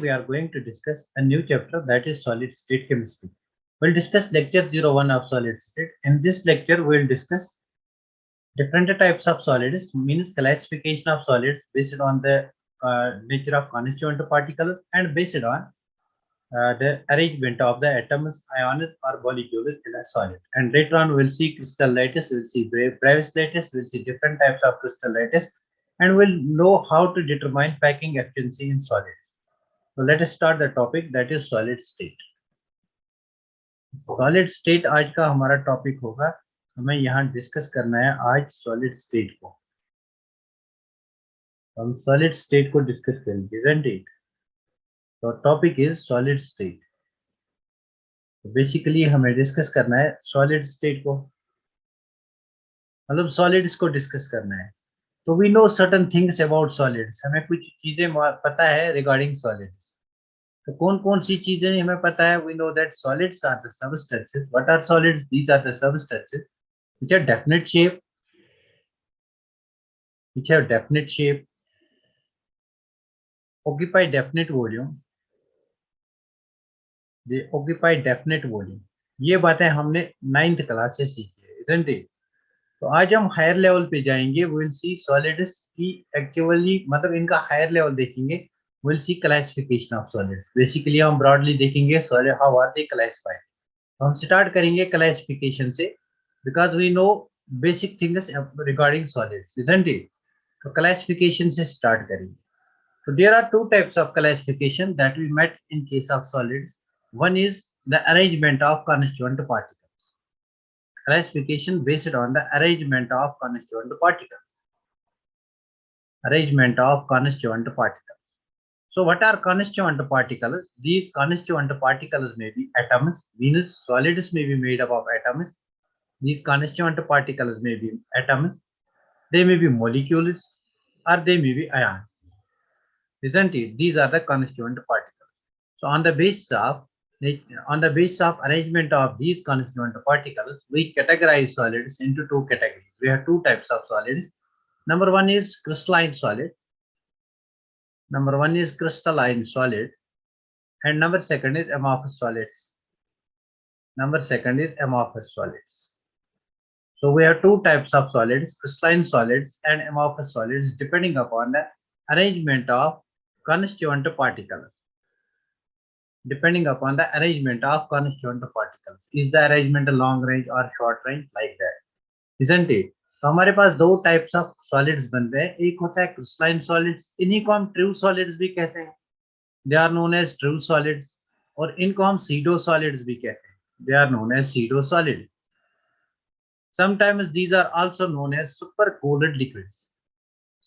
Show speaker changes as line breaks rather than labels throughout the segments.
we are going to discuss a new chapter, that is solid state chemistry. We'll discuss lecture 01 of solid state. In this lecture, we'll discuss different types of solids, means classification of solids based on the nature of constituent particles and based on the arrangement of the atoms, ions, or molecules in a solid. And later on, we'll see crystal lattice, we'll see Bravais lattice, we'll see different types of crystal lattice, and we'll know how to determine packing efficiency in solids. So let us start the topic, that is solid state. Solid state आज का हमारा topic होगा. हमें यहाँ discuss करना है आज solid state को. हम सॉलिड स्टेट को डिस्कस करेंगे, isn't it? तो topic is solid state. Basically हमें डिस्कस करना है सॉलिड स्टेट को, मतलब सॉलिड्स को डिस्कस करना है. तो we know certain things about solids, हमें कुछ चीजें पता है रिगार्डिंग सॉलिड्स. तो कौन कौन सी चीजें हमें पता है? We know that solids are the substances. What are solids? These are the substances which are definite shape, which have definite shape, occupy definite volume, they occupy definite volume. ये बातें हमने 9th क्लास से सीखी है, isn't it? तो आज हम higher level पे जाएंगे. we will see solids की एक्चुअली मतलब इनका हायर लेवल देखेंगे. we will see classification of solids. Basically हम ब्रॉडली देखेंगे solid how are they classified. तो हम स्टार्ट करेंगे क्लासिफिकेशन से, because we know basic things regarding solids, isn't it? तो classification से start करेंगे. So there are two types of classification that we met in case of solids. One is the arrangement of constituent particles. Classification based on the arrangement of constituent particles. Arrangement of constituent particles. So what are constituent particles? These constituent particles may be atoms, means solids may be made up of atoms. These constituent particles may be atoms, they may be molecules, or they may be ions, isn't it? These are the constituent particles. So on the basis of arrangement of these constituent particles, we categorize solids into two categories. We have two types of solids. Number one is crystalline solid. Number one is crystalline solid, and number second is amorphous solids. Number second is amorphous solids. So we have two types of solids, crystalline solids and amorphous solids, depending upon the arrangement of constituent particles. Depending upon the arrangement of constituent particles. Is the arrangement a long range or short range, like that, isn't it? तो हमारे पास दो types of solids बनते हैं. एक होता है crystalline solids, इन्हीं को हम ट्रू सॉलिड्स भी कहते हैं. They are known as true solids. और इनको हम सीडो सॉलिड्स भी कहते हैं. They are known as pseudo solids. Sometimes these are also known as supercooled liquids.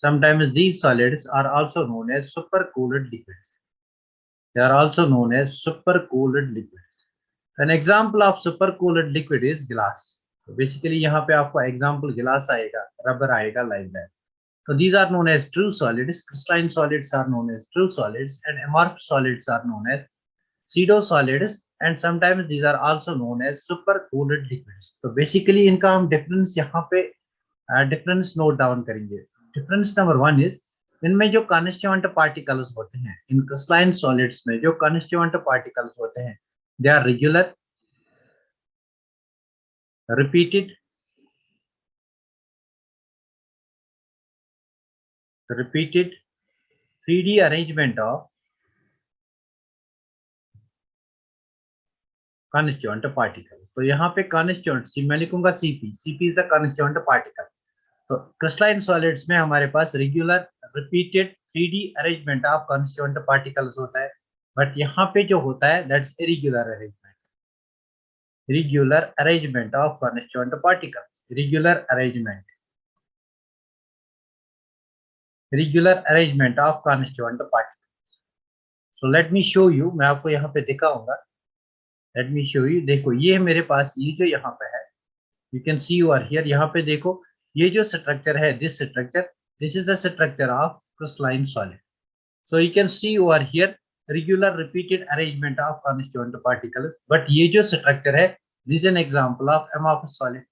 Sometimes these solids are also known as supercooled liquids. They are also known as supercooled liquids. An example of supercooled liquid is glass. So basically यहाँ पे आपको example glass आएगा, rubber आएगा, like that. So these are known as true solids. Crystalline solids are known as true solids, and amorphous solids are known as pseudo solids, and sometimes these are also known as supercooled liquids. तो basically इनका हम difference यहाँ पे difference note down करेंगे. Difference number one is इनमें जो constituent particles होते हैं, इन crystalline solids में जो constituent particles होते हैं, they are regular, repeated, repeated 3D arrangement of constituent particles. तो यहाँ पे constituent मैं लिखूंगा CP. CP is the constituent particle. तो crystalline solids में हमारे पास regular, repeated 3D arrangement of constituent particles होता है. बट यहाँ पे जो होता है that's irregular arrangement. Regular arrangement of constituent particles. Regular arrangement. Regular arrangement of constituent particles. So let me show you. मैं आपको यहाँ पे दिखाऊंगा. Let me show you. देखो ये मेरे पास ये जो यहाँ पे है, you can see over here. यहाँ पे देखो ये जो स्ट्रक्चर है, this structure, this is the structure of crystalline solid. So you can see over here regular repeated arrangement of constituent particles. But ये जो structure है, this is an example of amorphous solid.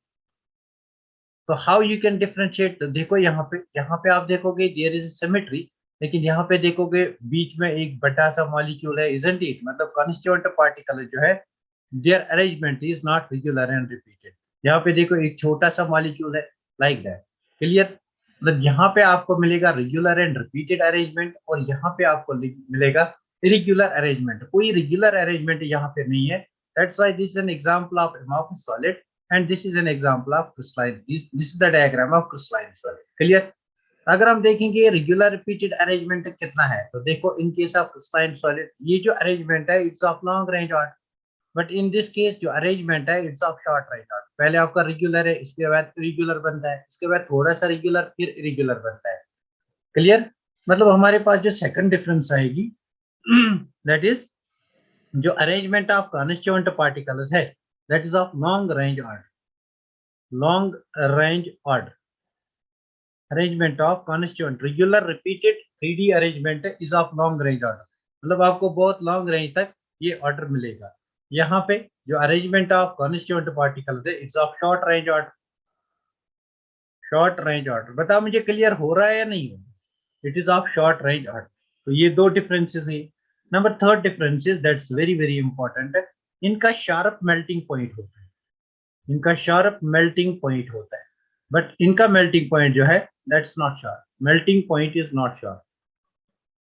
So how you can differentiate? देखो यहाँ पे आप देखोगे there is a symmetry लेकिन यहाँ पे देखोगे बीच में एक बड़ा सा मॉलिक्यूल है, इजंट इट? मतलब कॉन्स्टिट्यूएंट पार्टिकल जो है their arrangement is not regular and repeated. यहाँ पे देखो एक छोटा सा मॉलिक्यूल है, लाइक दैट। क्लियर? मतलब यहाँ पे आपको मिलेगा रेगुलर एंड रिपीटेड अरेंजमेंट, और यहाँ पे आपको मिलेगा इरेगुलर अरेंजमेंट। कोई रेगुलर अरेंजमेंट यहाँ पे नहीं है। That's why this is an example of amorphous solid and this is an example of crystalline. This is the diagram of crystalline solid. Clear? अगर हम देखेंगे रेगुलर रिपीटेड अरेंजमेंट कितना है, तो देखो इन केस ऑफ क्रिस्टलाइन सॉलिड ये जो arrangement है it's of long range order, but in this case जो अरेंजमेंट है it's of short range order. पहले आपका रेगुलर है, इसके बाद इरेगुलर बनता है, इसके बाद थोड़ा सा रेगुलर, फिर इरेगुलर बनता है। क्लियर? मतलब हमारे पास जो सेकंड डिफरेंस आएगी दैट इज जो अरेंजमेंट ऑफ कॉन्स्टिट्यूएंट पार्टिकल्स है that is of long range order. Long range order arrangement of constituent regular repeated 3D arrangement is of long range order। मतलब आपको बहुत लॉन्ग रेंज तक ये order मिलेगा। यहाँ पे जो अरेंजमेंट ऑफ कॉन्स्टिट्यूएंट पार्टिकल्स है it's of short range order. Short range order बताओ मुझे क्लियर हो रहा है या नहीं हो रहा? It is of short range order. तो ये दो डिफरेंसेस है। Number third difference is that's very very important है, इनका शार्प मेल्टिंग पॉइंट होता है। इनका शार्प मेल्टिंग पॉइंट होता है, बट इनका मेल्टिंग पॉइंट जो है that's not sharp. Melting point is not sharp.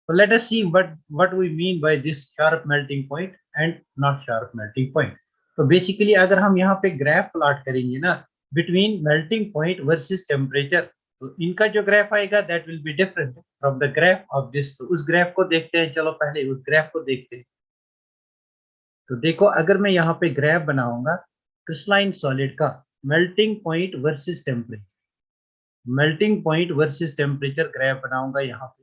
So let us see what we mean by this sharp melting point and not sharp melting point। तो basically अगर हम यहाँ पे ग्राफ प्लॉट करेंगे ना between melting point versus temperature, तो इनका जो ग्राफ आएगा that will be different from the graph of this. तो उस ग्राफ को देखते हैं, चलो पहले उस ग्राफ को देखते हैं। तो देखो अगर मैं यहाँ पे ग्राफ बनाऊंगा क्रिस्टलाइन सॉलिड का melting point versus temperature, melting point versus temperature graph बनाऊंगा यहाँ पे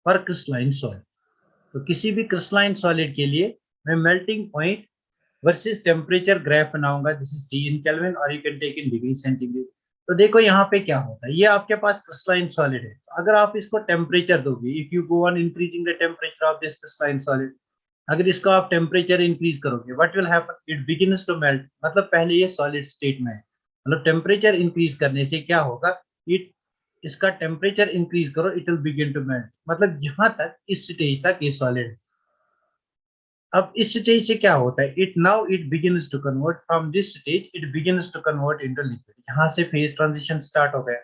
फॉर क्रिस्टलाइन सॉलिड। तो किसी भी क्रिस्टलाइन सॉलिड के लिए मैं melting point versus temperature graph बनाऊंगा। This is T in Kelvin और you can take in degree centigrade. तो देखो यहाँ पे क्या होता है, ये आपके पास क्रिस्टलाइन सॉलिड है। तो अगर आप इसको टेम्परेचर दोगे, if you go on increasing the temperature of this crystalline solid, अगर इसको आप टेम्परेचर इंक्रीज करोगे what will happen, it begins to melt. मतलब पहले ये सॉलिड स्टेट में है, मतलब टेम्परेचर इंक्रीज करने से क्या होगा, इट इसका टेम्परेचर इंक्रीज करो it will begin to melt. मतलब यहाँ तक इस स्टेज तक ये सॉलिड। अब इस स्टेज से क्या होता है, it now it begins to convert from this stage, it begins to convert into liquid. यहाँ से फेज ट्रांजिशन स्टार्ट हो गया।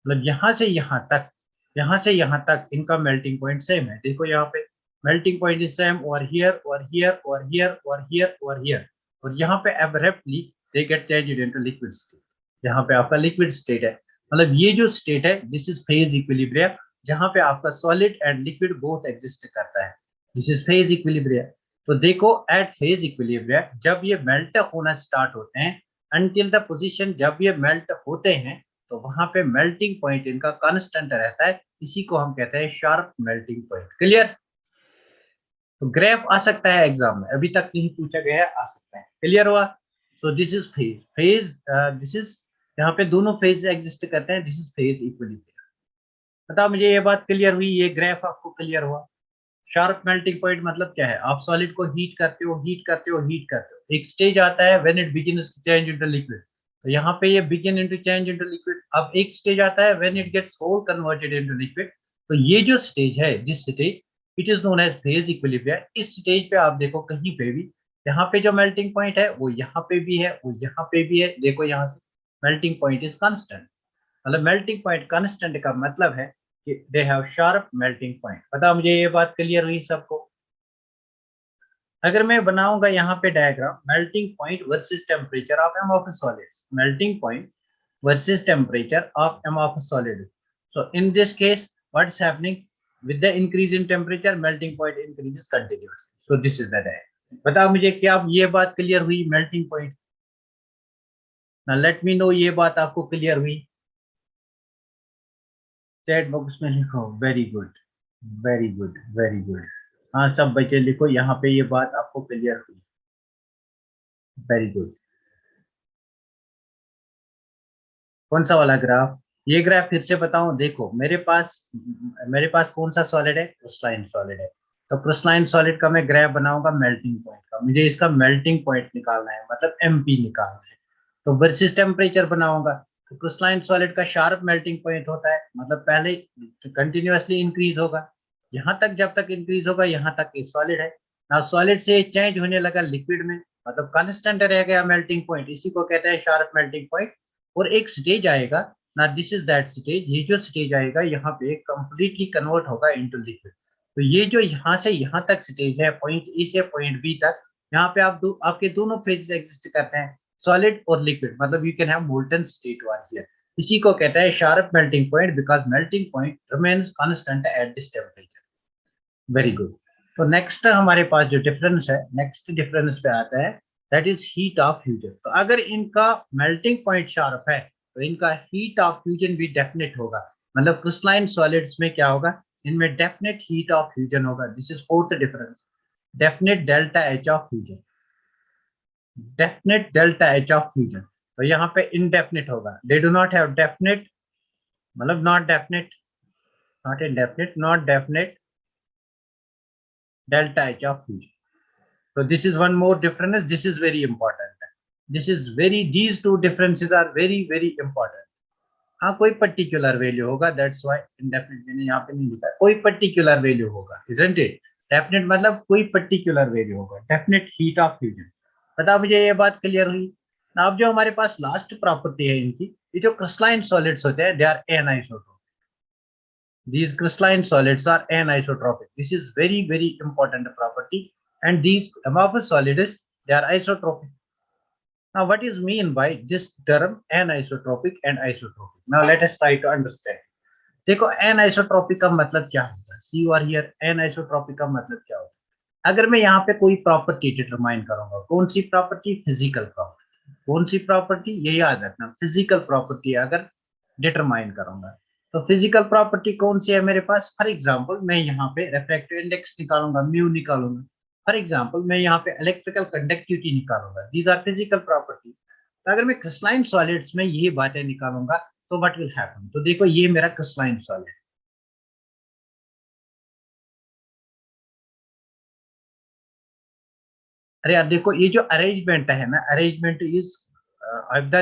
मतलब यहाँ से यहाँ तक, यहाँ से यहाँ तक इनका मेल्टिंग पॉइंट सेम है। देखो यहाँ पे मेल्टिंग पॉइंट इज सेम और हियर और हियर और हियर और हियर और हियर, और यहाँ पे abruptly they get changed into liquid state. यहाँ पे आपका लिक्विड स्टेट है। मतलब ये जो स्टेट है दिस इज फेज इक्विलिब्रियम, जहाँ पे आपका solid and liquid both exist करता है। This is phase equilibrium. तो देखो एट फेज इक्विलिब्रियम जब ये मेल्ट होना स्टार्ट होते हैं अनटिल द पोजीशन जब ये मेल्ट होते हैं, तो वहां पे मेल्टिंग पॉइंट इनका कांस्टेंट रहता है। इसी को हम कहते हैं शार्प मेल्टिंग पॉइंट। क्लियर? तो ग्राफ आ सकता है एग्जाम में, अभी तक नहीं पूछा गया है, आ सकता है। क्लियर हुआ? So this is phase. Phase this is यहाँ पे दोनों फेज एग्जिस्ट करते हैं। This is phase equilibrium. बताओ मुझे ये बात क्लियर हुई? ये ग्राफ आपको क्लियर हुआ? शार्प मेल्टिंग पॉइंट मतलब क्या है, आप सॉलिड को हीट करते हो, हीट करते हो, हीट करते हो, एक स्टेज आता है when it begins to change into liquid. तो यहाँ पे ये begin into change into liquid. अब एक स्टेज आता है when it gets whole converted into liquid. तो ये जो स्टेज है, this stage it is known as phase equilibrium. इस स्टेज पे आप देखो कहीं पे भी यहाँ पे जो मेल्टिंग पॉइंट है वो यहाँ पे भी है, वो यहाँ पे भी है। देखो यहाँ से मेल्टिंग पॉइंट इज कांस्टेंट। मतलब मेल्टिंग पॉइंट कांस्टेंट का मतलब है कि they have sharp melting point. बताओ मुझे ये बात क्लियर हुई सबको? अगर मैं बनाऊंगा यहाँ पे diagram melting point versus temperature of amorphous solids, melting point versus temperature of amorphous solid। So in this case, what's happening with the increase in temperature, melting point increases continuously। So this is the diagram। बताओ मुझे क्या ये बात clear हुई melting point? ना let me know ये बात आपको क्लियर हुई? चैट बॉक्स में लिखो very good, very good, very good. हाँ सब बच्चे लिखो यहाँ पे ये बात आपको क्लियर हुई। Very good. कौन सा वाला ग्राफ? ये ग्राफ फिर से बताऊं, देखो मेरे पास कौन सा सॉलिड है, क्रिस्टलाइन सॉलिड है। तो क्रिस्टलाइन सॉलिड का मैं ग्राफ बनाऊंगा मेल्टिंग पॉइंट का। मुझे इसका मेल्टिंग पॉइंट निकालना है, मतलब एमपी निकालना है। तो वर्सेस टेम्परेचर बनाऊंगा। तो क्रिस्टलाइन सॉलिड का शार्प मेल्टिंग पॉइंट होता है, मतलब पहले कंटिन्यूअसली इंक्रीज होगा। यहाँ तक जब तक इंक्रीज होगा यहाँ तक ये सॉलिड है। ना सॉलिड से चेंज होने लगा लिक्विड में, मतलब कांस्टेंट रह गया मेल्टिंग पॉइंट, इसी को कहते हैं शार्प मेल्टिंग पॉइंट। और एक स्टेज आएगा ना, दिस इज दैट स्टेज, ये जो स्टेज आएगा यहाँ पे कंप्लीटली कन्वर्ट होगा इनटू लिक्विड। तो ये जो यहाँ से यहाँ तक स्टेज है, पॉइंट ए से पॉइंट बी तक, यहाँ पे आपके दोनों फेजेस एग्जिस्ट करते हैं, सॉलिड और लिक्विड, मतलब you can have molten state one here. इसी को कहता है sharp melting point, because melting point remains constant at this temperature. Very good. तो नेक्स्ट हमारे पास जो डिफरेंस है, नेक्स्ट डिफरेंस पे आता है, that is heat of fusion. तो अगर इनका मेल्टिंग पॉइंट शार्प है तो इनका हीट ऑफ फ्यूजन भी डेफिनेट होगा, मतलब क्रिस्टलाइन सॉलिड्स में क्या होगा, इनमें डेफिनेट हीट ऑफ फ्यूजन होगा। This is fourth difference, definite delta H of fusion, definite delta H of fusion. तो यहाँ पे इनडेफिनेट होगा, they do not have definite, मतलब not definite, not indefinite, not definite delta H of fusion. So this is one more difference. This is very important. This is very, these two differences are very very important. हाँ कोई particular value होगा, that's why indefinite मैंने यहाँ पे नहीं लिखा, कोई particular value होगा, इजंट इट। डेफिनेट मतलब कोई पर्टिकुलर वैल्यू होगा, डेफिनेट हीट ऑफ फ्यूजन। बता मुझे ये बात क्लियर हुई। अब जो हमारे पास लास्ट प्रॉपर्टी है इनकी, ये जो क्रिस्टलाइन सॉलिड्स होते हैं, they are anisotropic. These crystalline solids are anisotropic. This is very, very important property. And these amorphous solids, they are isotropic. Now, what is mean by this term anisotropic and isotropic? Now, let us try to understand. देखो anisotropic का मतलब क्या होता है? See you are here. Anisotropic का मतलब क्या होता है? अगर मैं यहाँ पे कोई प्रॉपर्टी डिटरमाइन करूंगा, कौन सी प्रॉपर्टी? Physical property. कौन सी प्रॉपर्टी? ये याद रखना, फिजिकल प्रॉपर्टी अगर डिटरमाइन करूंगा तो फिजिकल प्रॉपर्टी कौन सी है मेरे पास? फॉर एग्जांपल मैं यहाँ पे रिफ्रैक्टिव इंडेक्स निकालूंगा, म्यू निकालूंगा। फॉर एग्जांपल मैं यहाँ पे इलेक्ट्रिकल कंडक्टिविटी निकालूंगा, दीज आर फिजिकल प्रॉपर्टी। तो अगर मैं क्रिस्टलाइन सॉलिड्स में ये बातें निकालूंगा तो व्हाट विल हैपन? तो देखो ये मेरा क्रिस्टलाइन सॉलिड, अरे यार देखो ये जो अरेंजमेंट है ना, अरेंजमेंट इज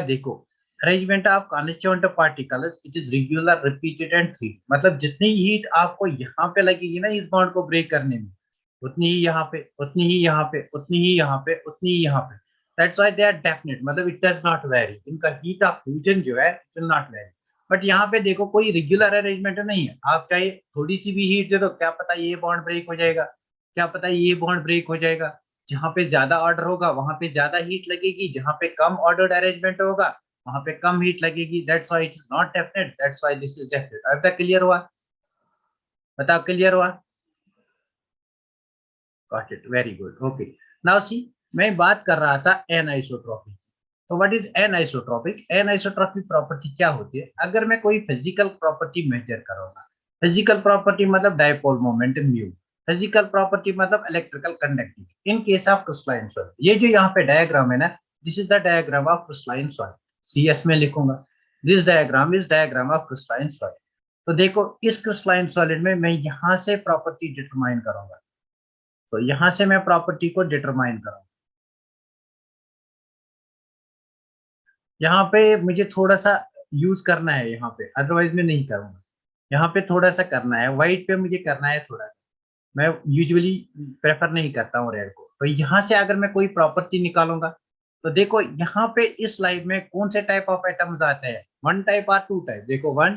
देखो arrangement of constituent particles, it is regular repeated and free. मतलब जितनी हीट आपको यहाँ पे लगेगी ना इस बॉन्ड को ब्रेक करने में, उतनी ही यहाँ पे, उतनी ही यहाँ पे, उतनी ही यहाँ पे, उतनी ही यहाँ पे। That's why they are definite, मतलब इट डज नॉट वेरी, इनका हीट ऑफ फ्यूजन जो है it will not vary. But यहाँ पे देखो कोई रेगुलर अरेंजमेंट नहीं है, आप चाहे थोड़ी सी भी हीट दे दो, क्या पता ये बॉन्ड ब्रेक हो जाएगा, क्या पता ये बॉन्ड ब्रेक हो जाएगा। जहाँ पे ज्यादा ऑर्डर होगा वहां पे ज्यादा हीट लगेगी, जहाँ पे कम ऑर्डर्ड अरेंजमेंट होगा वहां पे कम हीट लगेगी। That's why it is not definite, that's why this is definite. अब तक क्लियर हुआ? बताओ क्लियर हुआ? Got it, very good, okay. Now see, मैं बात कर रहा था एनआइसोट्रॉपिक। तो what is anisotropic? Anisotropic property क्या होती है? अगर मैं कोई फिजिकल प्रॉपर्टी मेजर करूंगा, फिजिकल प्रॉपर्टी मतलब dipole moment mu, physical property मतलब electrical conductivity in case of crystalline solid. ये जो यहाँ पे डायग्राम है ना, this is the diagram of crystalline solid, CS में लिखूंगा, this diagram is diagram of crystalline solid. तो देखो इस क्रिस्टलाइन सॉलिड में मैं यहाँ से प्रॉपर्टी डिटरमाइन करूंगा, तो यहां से मैं प्रॉपर्टी को डिटरमाइन करूंगा। यहाँ पे मुझे थोड़ा सा यूज करना है यहाँ पे, अदरवाइज मैं नहीं करूंगा। यहाँ पे थोड़ा सा करना है, व्हाइट पे मुझे करना है थोड़ा सा, मैं यूजुअली प्रेफर नहीं करता हूँ रेड को। तो यहाँ से अगर मैं कोई प्रॉपर्टी निकालूंगा तो देखो यहाँ पे इस स्लाइड में कौन से टाइप ऑफ एटम्स आते हैं, वन टाइप और टू टाइप। देखो वन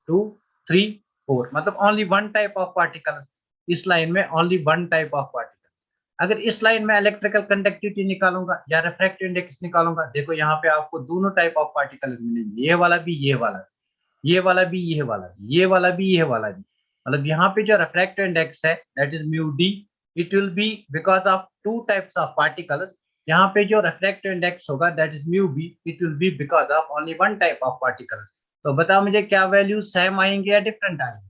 टू थ्री फोर, मतलब only one type of particle, इस लाइन में only one type of particle. अगर इस लाइन में इलेक्ट्रिकल कंडक्टिविटी निकालूंगा या रिफ्रैक्टिव इंडेक्स निकालूंगा, देखो यहाँ पे आपको दोनों टाइप ऑफ पार्टिकल मिलेंगे, ये वाला भी, ये वाला भी, ये वाला भी, ये वाला भी, ये वाला भी, ये वाला भी। मतलब यहाँ पे जो रिफ्रैक्टिव इंडेक्स है that is mu D, it will be because of two types of particles. यहाँ पे जो रिफ्रैक्टिव इंडेक्स होगा that is mu B, it will be because of only one type of particle. तो बताओ मुझे क्या value same आएंगे या डिफरेंट आएंगे?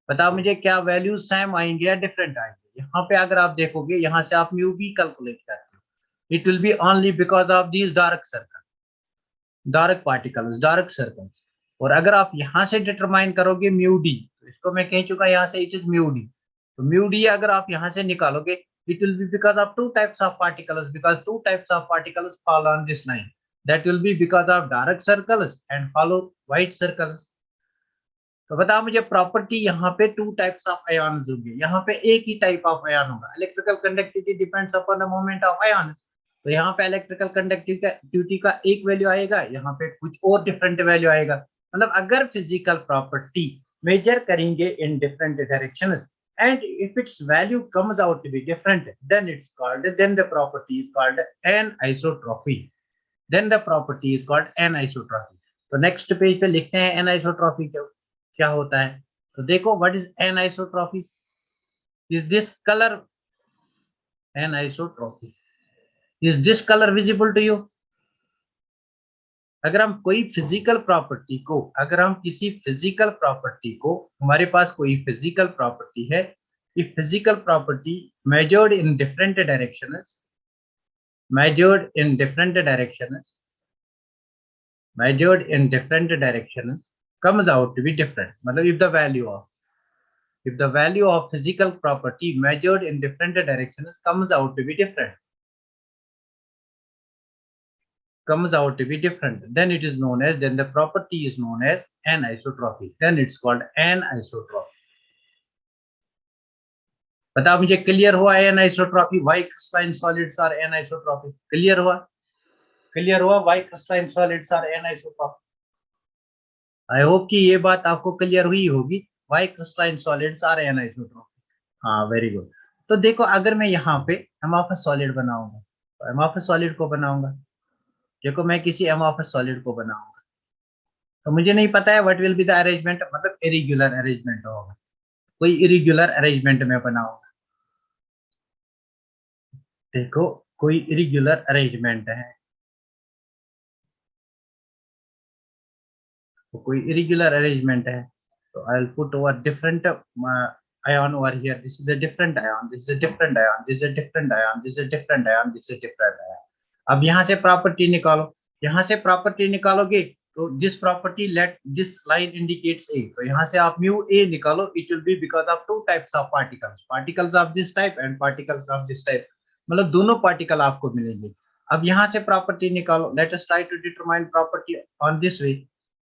बताओ मुझे क्या वैल्यू सेम आएंगे या डिफरेंट आएंगे? यहाँ पे अगर आप देखोगे यहाँ से आप म्यू बी कैलकुलेट करते हो, it will B only because of these dark circle, dark particles, dark circles. और अगर आप यहाँ से डिटरमाइन करोगे म्यू डी, तो इसको मैं कह चुका यहाँ से इट इज म्यू डी, तो म्यू डी अगर आप यहाँ से निकालोगे it will be because of two types of particles, because to types of particles fall on this line, that will be because of dark circles and follow white circles. तो बताओ मुझे property, यहाँ पे टू टाइप्स ऑफ आयन्स होंगे, यहाँ पे एक ही type of ion होगा। Electrical conductivity depends upon the moment of ions. तो यहाँ पे इलेक्ट्रिकल कंडक्टिविटी का एक वैल्यू आएगा, यहाँ पे कुछ और डिफरेंट वैल्यू आएगा। मतलब अगर फिजिकल प्रॉपर्टी मेजर करेंगे in different directions and if its value comes out to be different, then the property is called anisotropy. Then the property is called anisotropy. तो नेक्स्ट पेज पे लिखते हैं anisotropy क्या होता है। तो देखो, what is anisotropy? Is this colour anisotropy, is this colour visible to you? अगर हम कोई फिजिकल प्रॉपर्टी को, अगर हम किसी फिजिकल प्रॉपर्टी को, हमारे पास कोई फिजिकल प्रॉपर्टी है, ये physical property measured in different directions, measured in different directions, measured in different directions comes out to be different. मतलब if the value of physical property measured in different directions comes out to be different, then it is known as, then the property is known as anisotropy. Then it's called anisotropy. बताओ मुझे, clear हुआ anisotropy? Why crystalline solids are anisotropic? Clear हुआ? Clear हुआ why crystalline solids are anisotropic? I hope कि ये बात आपको clear हुई होगी, why crystalline solids are anisotropic. हाँ, वेरी गुड। तो देखो, अगर मैं यहाँ पे अमॉर्फस सॉलिड बनाऊंगा, तो अमॉर्फस सॉलिड को बनाऊंगा, देखो मैं किसी अमॉर्फस सॉलिड को बनाऊंगा, तो मुझे नहीं पता है what will be the arrangement, मतलब इरेग्युलर अरेंजमेंट होगा, कोई इरेग्युलर अरेंजमेंट में बनाऊंगा। देखो, कोई इरेग्युलर अरेंजमेंट है, तो कोई इरेग्युलर अरेंजमेंट है, तो I will put over different ion over here. This is a different ion, this is a different ion, this is a different ion, this is a different ion, this is a different ion. अब यहाँ से property निकालो, यहाँ से property निकालोगे तो this property, let this line indicates A, तो यहाँ से आप म्यू ए निकालो, it will be because of two types of particles, particles of this type and particles of this type, मतलब दोनों पार्टिकल आपको मिलेंगे। अब यहाँ से प्रॉपर्टी निकालो, let us try to determine property on this way.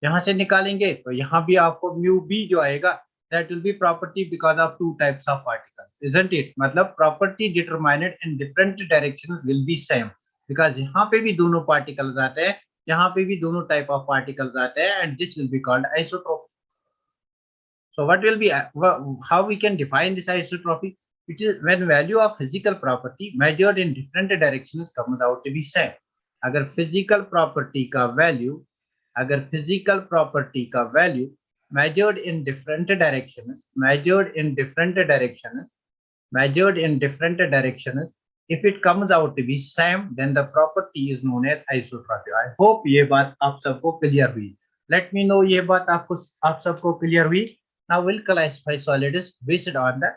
यहाँ से निकालेंगे तो यहाँ भी आपको म्यू बी जो आएगा, that will be property because of two types of particles, isn't it? मतलब property determined in different directions will be same, because यहाँ पे भी दोनों particles आते हैं, यहाँ पे भी दोनों type of particles आते हैं, and this will be called isotropy. So what will be, how we can define this isotropy? It is when value of physical property measured in different directions comes out to be same. अगर physical property का value, अगर physical property का value measured in different directions, if it comes out to be same, then the property is known as isotropy. I hope ये बात आप सबको clear हुई। Let me know ये बात आप सबको क्लियर हुई। Now we'll classify solids based on the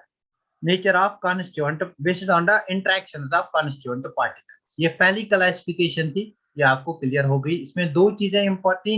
nature of constituent, based on the interactions of constituent particles. ये पहली क्लासिफिकेशन थी, ये आपको क्लियर हो गई। इसमें तीन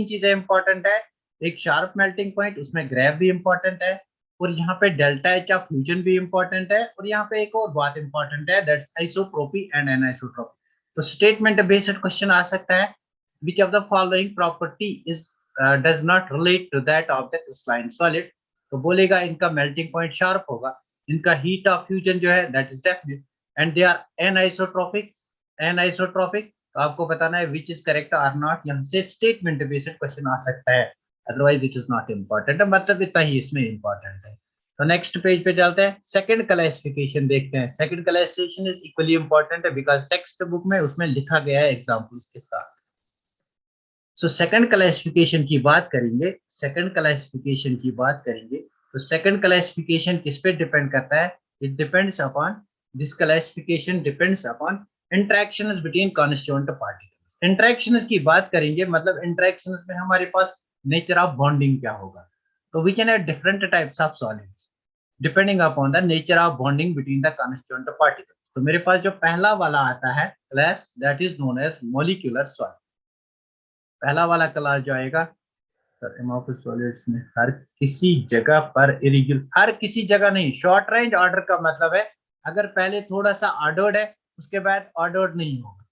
चीजें इंपॉर्टेंट है, एक शार्प मेल्टिंग पॉइंट, उसमें ग्रेव भी इंपॉर्टेंट है, और यहाँ पे डेल्टा एच ऑफ फ्यूजन भी इंपॉर्टेंट है, और यहाँ पे एक और बात इंपॉर्टेंट है, दैट्स आइसोट्रोपी एंड एनाइसोट्रोपी। तो स्टेटमेंट बेस्ड क्वेश्चन आ सकता है, which of the following property is does not relate to that of the crystalline solid. तो बोलेगा इनका मेल्टिंग पॉइंट शार्प होगा, इनका हीट ऑफ फ्यूजन जो है that is definite, and they are anisotropic. तो आपको बताना है विच इज करेक्ट और नॉट। यहाँ से स्टेटमेंट बेस्ड क्वेश्चन आ सकता है, otherwise it is not important, मतलब इतना ही इसमें इम्पोर्टेंट है। तो नेक्स्ट पेज पे चलते हैं, सेकंड क्लासिफिकेशन देखते हैं। Second classification is equally important है, बिकॉज टेक्स्ट बुक में उसमें लिखा गया है एग्जांपल्स के साथ। सो सेकंड क्लासिफिकेशन की बात करेंगे, तो सेकंड क्लासिफिकेशन किस पे डिपेंड करता है? It depends upon, this classification depends upon interactions between constituent particles. Interactions की बात करेंगे, मतलब इंटरेक्शंस में हमारे पास नेचर ऑफ बॉन्डिंग क्या होगा। तो we can have different types of solids depending upon the nature of bonding between the constituent particles. तो मेरे पास जो पहला वाला आता है class, that is known as molecular solid. पहला वाला क्लास जो आएगा सर, एमोफिस सॉलिड्स में हर किसी जगह पर इरेग्युलर, हर किसी जगह नहीं, शॉर्ट रेंज ऑर्डर का मतलब है अगर पहले थोड़ा सा ऑर्डर्ड है, उसके बाद ऑर्डर्ड नहीं होगा,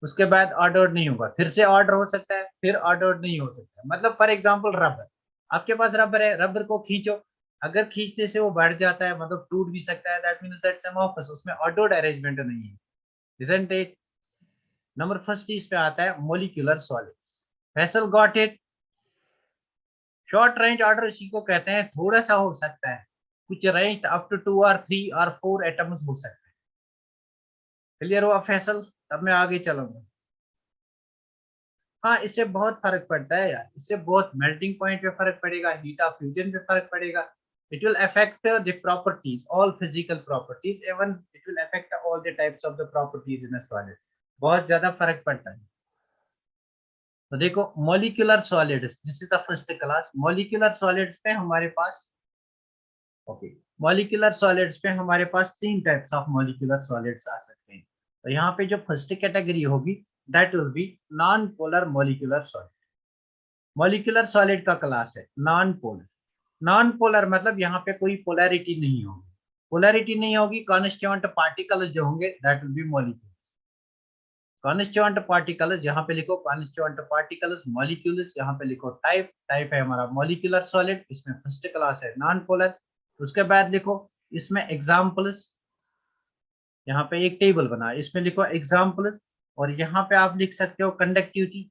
उसके बाद ऑर्डर्ड नहीं होगा, फिर से ऑर्डर हो सकता है, फिर ऑर्डर्ड नहीं हो सकता। मतलब फॉर एग्जांपल रबर, आपके पास रबर है, रबर को खींचो, अगर खींचने से वो बढ़ जाता है मतलब टूट भी सकता है, दैट मींस दैट्स अमोर्फस, उसमें ऑर्डर्ड अरेंजमेंट नहीं है, isn't it? नंबर फर्स्ट इस पे आता है molecular solids. Vessel got it. Short range order इसी को कहते हैं, थोड़ा सा हो सकता है, कुछ रेंज अप टू 2 और 3 और 4 एटम्स हो सकते हैं। क्लियर हुआ फैसल? तब मैं आगे चलूंगा। हाँ, इससे बहुत फर्क पड़ता है यार, इससे बहुत मेल्टिंग पॉइंट पे फर्क पड़ेगा, हीट ऑफ फ्यूजन पे फर्क पड़ेगा। It will affect the properties, all physical properties, even it will affect all the types of the properties in a solid. बहुत ज्यादा फर्क पड़ता है। तो देखो molecular solids, this is the first class. Molecular solids पे हमारे पास, ओके, मॉलिक्यूलर सॉलिड्स पे हमारे पास तीन टाइप्स ऑफ मॉलिक्यूलर सॉलिड्स आ सकते हैं। तो यहाँ पे जो फर्स्ट कैटेगरी होगी that will B non polar molecular solid. Molecular solid का क्लास है नॉन पोलर। नॉन पोलर मतलब यहाँ पे कोई पोलैरिटी नहीं होगी, पोलैरिटी नहीं होगी, कॉन्स्टिट्यूएंट पार्टिकल्स जो होंगे that will B molecule. Constituent particles यहाँ पे लिखो, कॉन्स्टिट्यूएंट पार्टिकल्स, मॉलिक्यूल्स यहाँ पे लिखो, टाइप, टाइप है हमारा मॉलिक्यूलर सॉलिड, इसमें फर्स्ट क्लास है नॉन पोलर। उसके बाद लिखो इसमें एग्जांपल्स, यहाँ पे एक टेबल बना है, इसमें लिखो एग्जांपल्स, और यहाँ पे आप लिख सकते हो कंडक्टिविटी,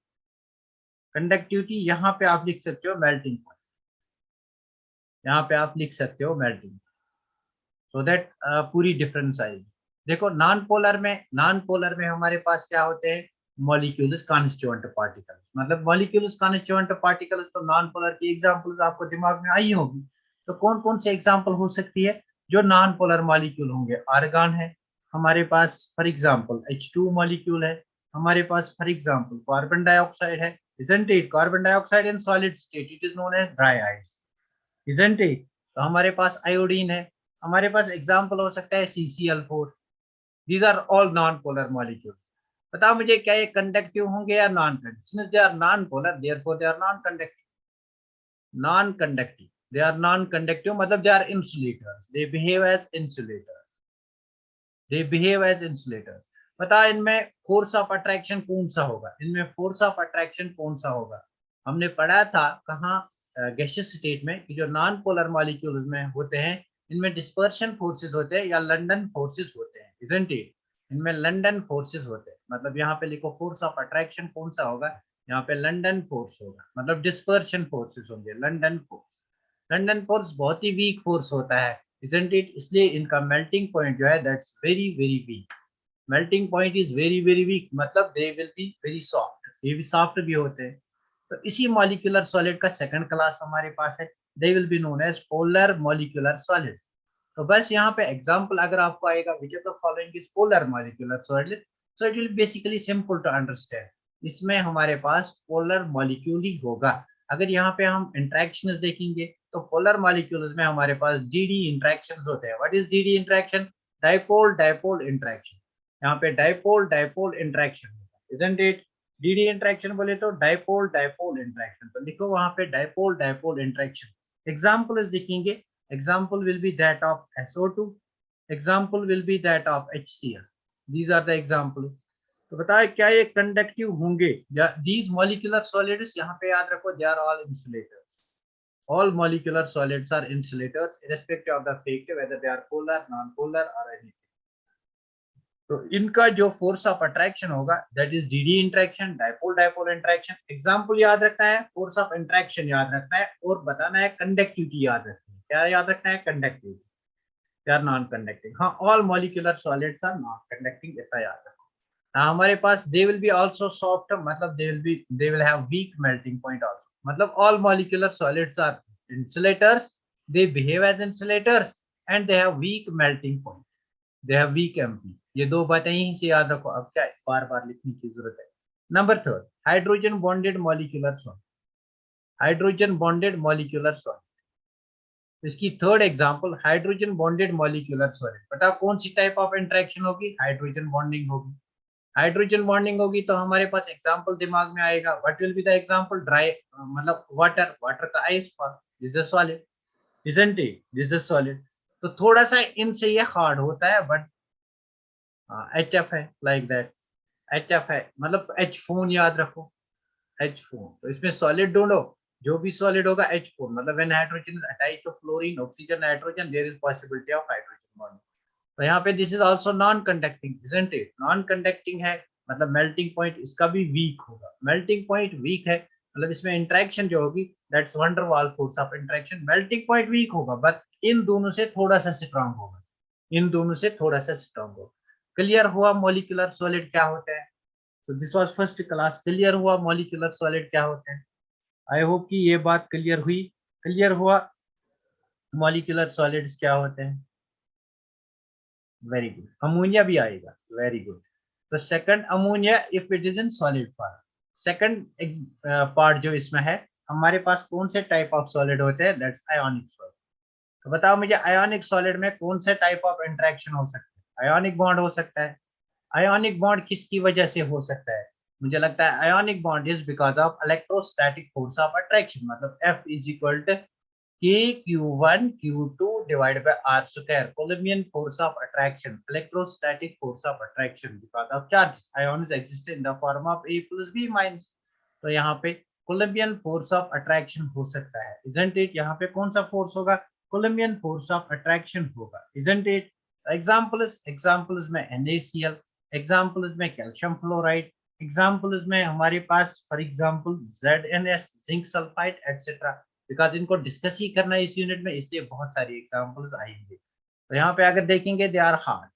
कंडक्टिविटी यहाँ पे आप लिख सकते हो मेल्टिंग पॉइंट, यहाँ पे आप लिख सकते हो मेल्टिंग, सो दैट पूरी डिफरेंस आएगी। देखो नॉन पोलर में हमारे पास क्या होते हैं, मॉलिक्यूल्स कॉन्स्टिट्यूएंट पार्टिकल्स, मतलब मॉलिक्यूल्स कॉन्स्टिट्यूएंट पार्टिकल्स, तो नॉन पोलर की एग्जांपल्स आपको दिमाग में आई होगी। तो कौन कौन से एग्जांपल हो सकती है जो नॉन पोलर मॉलिक्यूल होंगे? आर्गन है हमारे पास, फॉर एग्जांपल H2 मॉलिक्यूल है हमारे पास, फॉर एग्जांपल कार्बन डाइऑक्साइड है, isn't it? Carbon dioxide in solid state it is known as dry ice, isn't it? तो हमारे पास आयोडीन है, हमारे पास एग्जाम्पल हो सकता है CCl4। These are all non polar molecule. बताओ मुझे क्या ये कंडक्टिव होंगे या non conductive? Since they are non polar therefore they are non conductive. Non conductive, they are non conductive मतलब they are insulators, they behave as insulator, they behave as insulator. बताओ इनमें force of attraction कौन सा होगा, इनमें force of attraction कौन सा होगा? हमने पढ़ा था कहाँ, गैसियस स्टेट में, कि जो नॉन पोलर मॉलिक्यूल्स में होते हैं इनमें डिस्पर्शन फोर्सेस होते हैं या लंडन फोर्सेस होते हैं, isn't it? इनमें लंडन फोर्सेस होते हैं, मतलब यहाँ पे लिखो फोर्स ऑफ अट्रैक्शन कौन सा होगा, यहाँ पे लंडन फोर्स होगा, मतलब डिस्पर्शन फोर्सेस होंगे, लंडन फोर्स। लंडन फोर्स बहुत ही वीक फोर्स होता है, isn't it? इसलिए इनका मेल्टिंग पॉइंट जो है that's very very weak. Melting point is very very weak, मतलब they will be very soft, ये भी सॉफ्ट भी होते हैं। तो इसी मॉलिक्यूलर सॉलिड का सेकंड क्लास हमारे पास है, they will be known as polar molecular solid. तो बस यहाँ पे एग्जांपल अगर आपको आएगा which of the following is polar molecular solid, so it will basically simple to understand, इसमें हमारे पास पोलर मॉलिक्यूल ही होगा। अगर यहाँ पे हम इंटरेक्शंस देखेंगे तो पोलर मॉलिक्यूल्स में हमारे पास डी इंटरेक्शंस होते हैं। What is D interaction? Dipole dipole interaction, यहाँ पे dipole dipole interaction, isn't it? D interaction बोले तो डाइपोल डाइपोल इंटरेक्शन, तो लिखो वहां पे डाइपोल डाइपोल इंटरेक्शन। एग्जाम्पल्स लिखेंगे, example will be that of SO2, example will be that of HCl, these are the example। तो बताए क्या ये कंडक्टिव होंगे? these molecular solids, यहाँ पे याद रखो they are all insulators, all molecular solids are insulators irrespective of the fact whether they are polar, non-polar or anything। तो इनका जो फोर्स ऑफ अट्रैक्शन होगा that is D interaction, dipole dipole interaction. Example याद रखना है, force of interaction याद रखना है, और बताना है कंडक्टिविटी याद रखनी है। क्या याद रखना है? Conductivity, they are non conducting. हाँ, all molecular solids are non conducting, ऐसा याद रखो। हाँ, हमारे पास they will be also soft, मतलब they will have weak melting point also, मतलब all molecular solids are insulators, they behave as insulators and they have weak melting point, they have weak MP. ये दो बातें यहीं से याद रखो, अब क्या बार बार लिखने की जरूरत है। Number third, hydrogen bonded molecular solid, hydrogen bonded molecular solid. इसकी third example hydrogen bonded molecular solid. बता कौन सी टाइप ऑफ इंटरेक्शन होगी? हाइड्रोजन बॉन्डिंग होगी। हाइड्रोजन बॉन्डिंग होगी तो हमारे पास एग्जांपल दिमाग में आएगा, what will be the example? Dry, मतलब वाटर, वाटर का ice form, this is solid, isn't it? This is solid. तो थोड़ा सा इनसे ये हार्ड होता है, बट HF है, लाइक दैट। HF है मतलब H फोन याद रखो, H फोन। तो इसमें सॉलिड ढूंढो, जो भी सॉलिड होगा H4, मतलब when hydrogen is attached to fluorine oxygen nitrogen there is possibility of hydrogen bond. तो यहाँ पे this is also non conducting, isn't it? Non conducting है मतलब मेल्टिंग पॉइंट इसका भी वीक होगा। मेल्टिंग पॉइंट वीक है मतलब इसमें इंटरेक्शन जो होगी that's van der Waals force of interaction. Melting point weak होगा बट इन दोनों से थोड़ा सा स्ट्रांग होगा, इन दोनों से थोड़ा सा स्ट्रांग होगा। क्लियर हुआ मॉलिक्यूलर सॉलिड क्या होता है? तो this was first class. Clear हुआ मॉलिक्यूलर सॉलिड क्या होते हैं? आई होप कि ये बात क्लियर हुई। क्लियर हुआ मॉलिक्यूलर सॉलिड्स क्या होते हैं? Very good. अमोनिया भी आएगा, वेरी गुड। तो second ammonia if it is in solid form. Second part जो इसमें है, हमारे पास कौन से टाइप ऑफ सॉलिड होते हैं? That's ionic solid. तो बताओ मुझे आयोनिक सॉलिड में कौन से टाइप ऑफ इंटरेक्शन हो सकते हैं? आयोनिक बॉन्ड हो सकता है। आयोनिक बॉन्ड किसकी वजह से हो सकता है? मुझे लगता है ionic bond is because of electrostatic force of attraction, मतलब F is equal to KQ1 Q2 divided by R square, Coulombian force of attraction, electrostatic force of attraction because of charges. Ions exist in the form of A plus B minus. तो यहाँ पे Coulombian force of attraction हो सकता है, isn't it? यहाँ पे कौन सा force होगा? Coulombian force of attraction होगा, isn't it? Examples में NaCl, examples में calcium fluoride, examples में हमारे पास for example ZNS, zinc sulfide, etc. Because इनको डिस्कस ही करना है इस यूनिट में, इसलिए बहुत सारी एग्जांपल्स आएंगे। तो यहाँ पे अगर देखेंगे they are hard,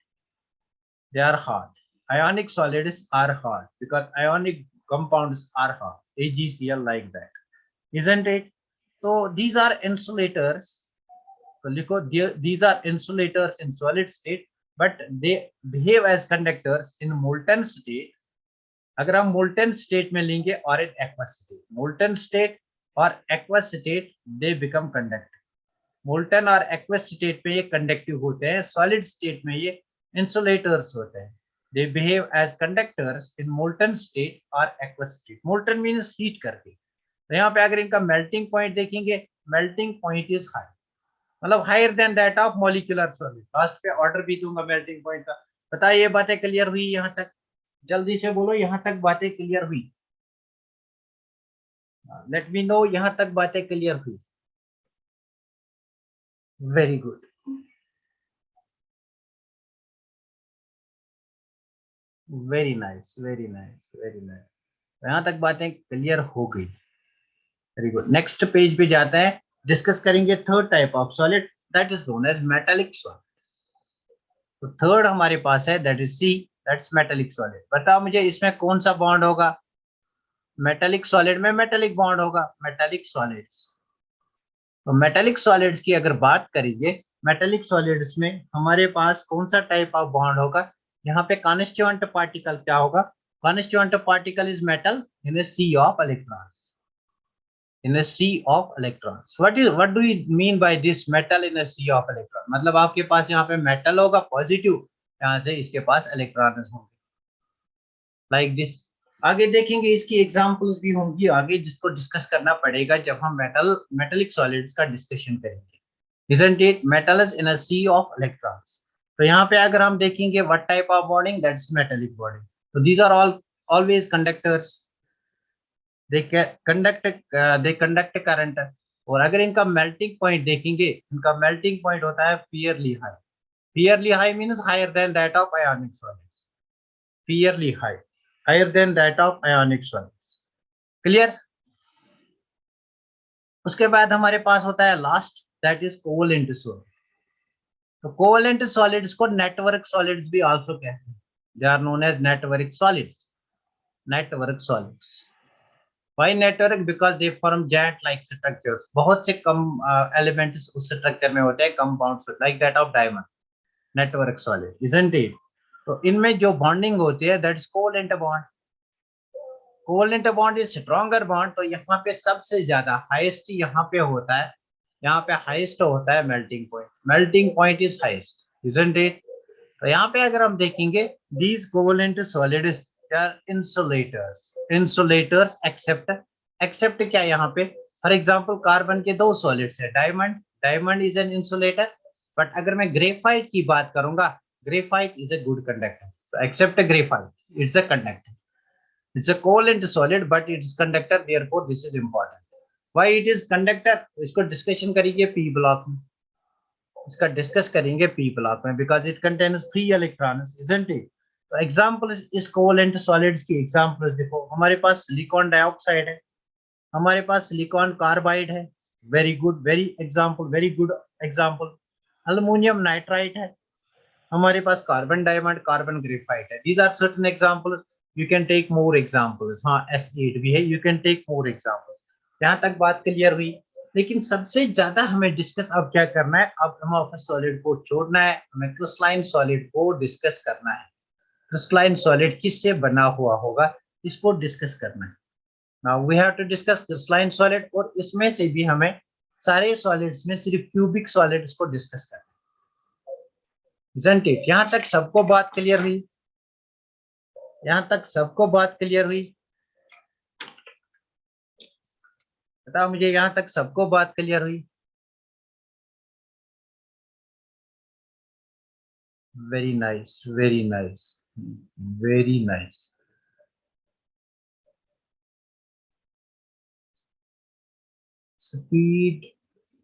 ionic solids are hard because ionic compounds are hard, AgCl like that, isn't it? तो दीज आर इंसुलेटर्स। तो लिखो these are insulators in solid state but they behave as conductors in molten state. अगर हम molten state में लेंगे और in aqueous state, molten state और aqueous state they become conductive. Molten और एक्वस स्टेट में ये कंडक्टिव होते हैं, सॉलिड स्टेट में ये इंसुलेटर्स होते हैं। They behave as conductors in molten state और aqueous state. Molten means heat करके। तो यहाँ पे अगर इनका मेल्टिंग पॉइंट देखेंगे, मेल्टिंग पॉइंट इज हाई, मतलब higher than that of molecular solid. Last पे ऑर्डर भी दूंगा मेल्टिंग पॉइंट का। बताइए ये बातें क्लियर हुई यहाँ तक? जल्दी से बोलो यहाँ तक बातें क्लियर हुई? लेट मी नो यहाँ तक बातें क्लियर हुई। Very good, very nice, very nice, very nice. यहाँ तक बातें क्लियर हो गई, वेरी गुड। नेक्स्ट पेज पे जाते हैं, डिस्कस करेंगे third type of solid that is known as metallic solid. तो थर्ड हमारे पास है that is C, that's metallic solid. बताओ मुझे इसमें कौन सा बॉन्ड होगा? मेटालिक सॉलिड में मेटालिक बॉन्ड होगा, मेटालिक सॉलिड्स। तो मेटालिक सॉलिड्स की अगर बात करेंगे, मेटालिक सॉलिड्स में हमारे पास कौन सा टाइप ऑफ बॉन्ड होगा? यहाँ पे कॉन्स्टिट्यूएंट पार्टिकल क्या होगा? Constituent particle is metal in a sea of electrons, in a sea of electrons. What do you mean by this metal in a sea of electron? मतलब आपके पास यहाँ पे metal होगा पॉजिटिव, यहाँ से इसके पास इलेक्ट्रॉन होंगे, लाइक दिस। आगे देखेंगे इसकी एग्जांपल्स भी होंगी आगे, जिसको डिस्कस करना पड़ेगा जब हम मेटालिक सॉलिड्स का डिस्कशन करेंगे। Isn't it? Metal is in a sea of electrons. तो यहाँ पे अगर हम देखेंगे what type of bonding, that's metallic bonding. So these are all always conductors. they conduct current। और अगर इनका मेल्टिंग पॉइंट देखेंगे, इनका मेल्टिंग पॉइंट होता है fairly high. Fairly high means higher than that of ionic solids, fairly high, higher than that of ionic solids. Clear? उसके बाद हमारे पास होता है last that is covalent solid. तो कोवलेंट सॉलिड्स को नेटवर्क सॉलिड्स भी आल्सो कहते हैं, they are known as network solids, network solids. Why network? Because they form jet-like structures. बहुत से कम elements उस structure में होते हैं, compounds like that of diamond, network solid, isn't it? तो इनमें जो bonding होती है that is covalent bond. Covalent bond is stronger bond. तो यहाँ पे सबसे ज्यादा highest यहाँ पे होता है, यहाँ पे highest होता है melting point. Melting point is highest, isn't it? तो यहाँ पे अगर हम देखेंगे these covalent solids are insulators, insulators except क्या यहाँ पे? फॉर एग्जाम्पल कार्बन के दो सॉलिड्स है, diamond is an insulator, but अगर मैं ग्रेफाइट की बात करूंगा, graphite is a good conductor, except graphite it's a conductor, it's a covalent solid but it is conductor, therefore this is important. Why it is conductor, इसको discussion करेंगे P block में, इसका discuss करेंगे P block में, because it contains 3 electrons, isn't it? तो example इस covalent solids की example देखो, हमारे पास सिलिकॉन डाइऑक्साइड है, हमारे पास सिलिकॉन कार्बाइड है, very good, very example, very good example. Aluminium nitrite है, हमारे पास कार्बन डायमंड, कार्बन ग्रेफाइट है। These are certain examples, you can take more examples. हाँ, S8 भी है, you can take more examples. यहाँ तक बात क्लियर हुई। लेकिन सबसे ज्यादा हमें डिस्कस अब क्या करना है, अब अमोर्फस सॉलिड को छोड़ना है, हमें क्रिस्टलाइन सॉलिड को डिस्कस करना है। क्रिस्टलाइन सॉलिड किससे बना हुआ होगा, इसको डिस्कस करना है। Now we have to discuss crystalline solid, और इसमें से भी हमें सारे सॉलिड्स में सिर्फ क्यूबिक सॉलिड्स को डिस्कस करना है। Isn't it? यहाँ तक सबको बात क्लियर हुई? यहाँ तक सबको बात क्लियर हुई? बताओ मुझे, यहाँ तक सबको बात क्लियर हुई? Very nice, very nice, very nice. Speed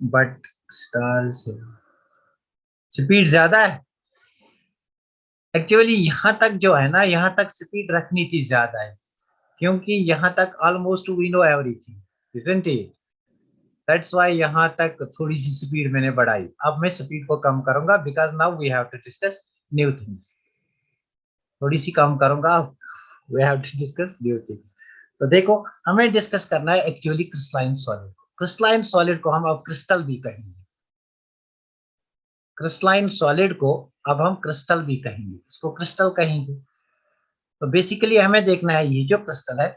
but stars, speed ज्यादा है एक्चुअली। यहाँ तक जो है ना, यहाँ तक स्पीड रखनी थी ज्यादा है, क्योंकि यहाँ तक almost we know everything, isn't it? That's why यहाँ तक थोड़ी सी स्पीड मैंने बढ़ाई। अब मैं स्पीड को कम करूंगा, because now we have to discuss new things. थोड़ी सी कम करूंगा, we have to discuss new things. तो देखो, हमें डिस्कस करना है एक्चुअली क्रिस्टलाइन सॉलिड को। क्रिस्टलाइन सॉलिड को हम अब क्रिस्टल भी कहेंगे। क्रिस्टलाइन सॉलिड को अब हम क्रिस्टल भी कहेंगे, इसको क्रिस्टल कहेंगे। तो बेसिकली हमें देखना है ये जो क्रिस्टल है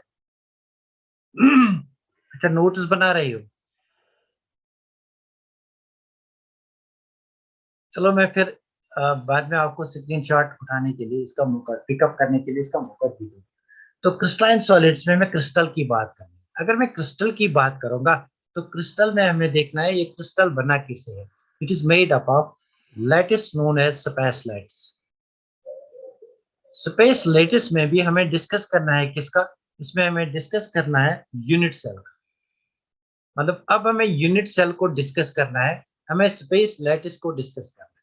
अच्छा, नोट्स बना रही हो? चलो मैं फिर बाद में आपको स्क्रीनशॉट उठाने के लिए इसका मौका, पिकअप करने के लिए इसका मौका दी। तो क्रिस्टलाइन सॉलिड्स में मैं क्रिस्टल की बात करूँ, अगर मैं क्रिस्टल की बात करूंगा, तो क्रिस्टल में हमें देखना है ये क्रिस्टल बना किससे है। It is made up of lattice known as space lattice. Space lattice में भी हमें डिस्कस करना है किसका, इसमें हमें डिस्कस करना है यूनिट सेल का। मतलब अब हमें यूनिट सेल को डिस्कस करना है, हमें स्पेस लैटिस को डिस्कस करना है।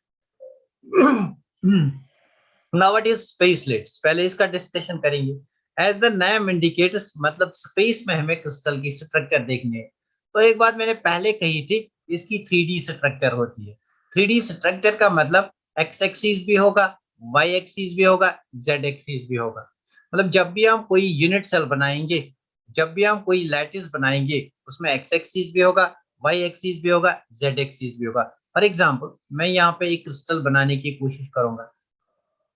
Now what is space lattice, पहले इसका डिस्कशन करेंगे। एज द नेम इंडिकेट्स, मतलब स्पेस में हमें क्रिस्टल की स्ट्रक्चर देखनी है। तो एक बात मैंने पहले कही थी, इसकी 3D स्ट्रक्चर होती है। 3D स्ट्रक्चर का मतलब एक्स एक्सिस भी होगा, वाई एक्सिस भी होगा, जेड एक्सिस भी होगा। मतलब जब भी हम कोई यूनिट सेल बनाएंगे, जब भी हम कोई लैटिस बनाएंगे, उसमें एक्स एक्सिस भी होगा, वाई एक्सिस भी होगा, जेड एक्सिस भी होगा। फॉर एग्जाम्पल, मैं यहाँ पे एक क्रिस्टल बनाने की कोशिश करूंगा,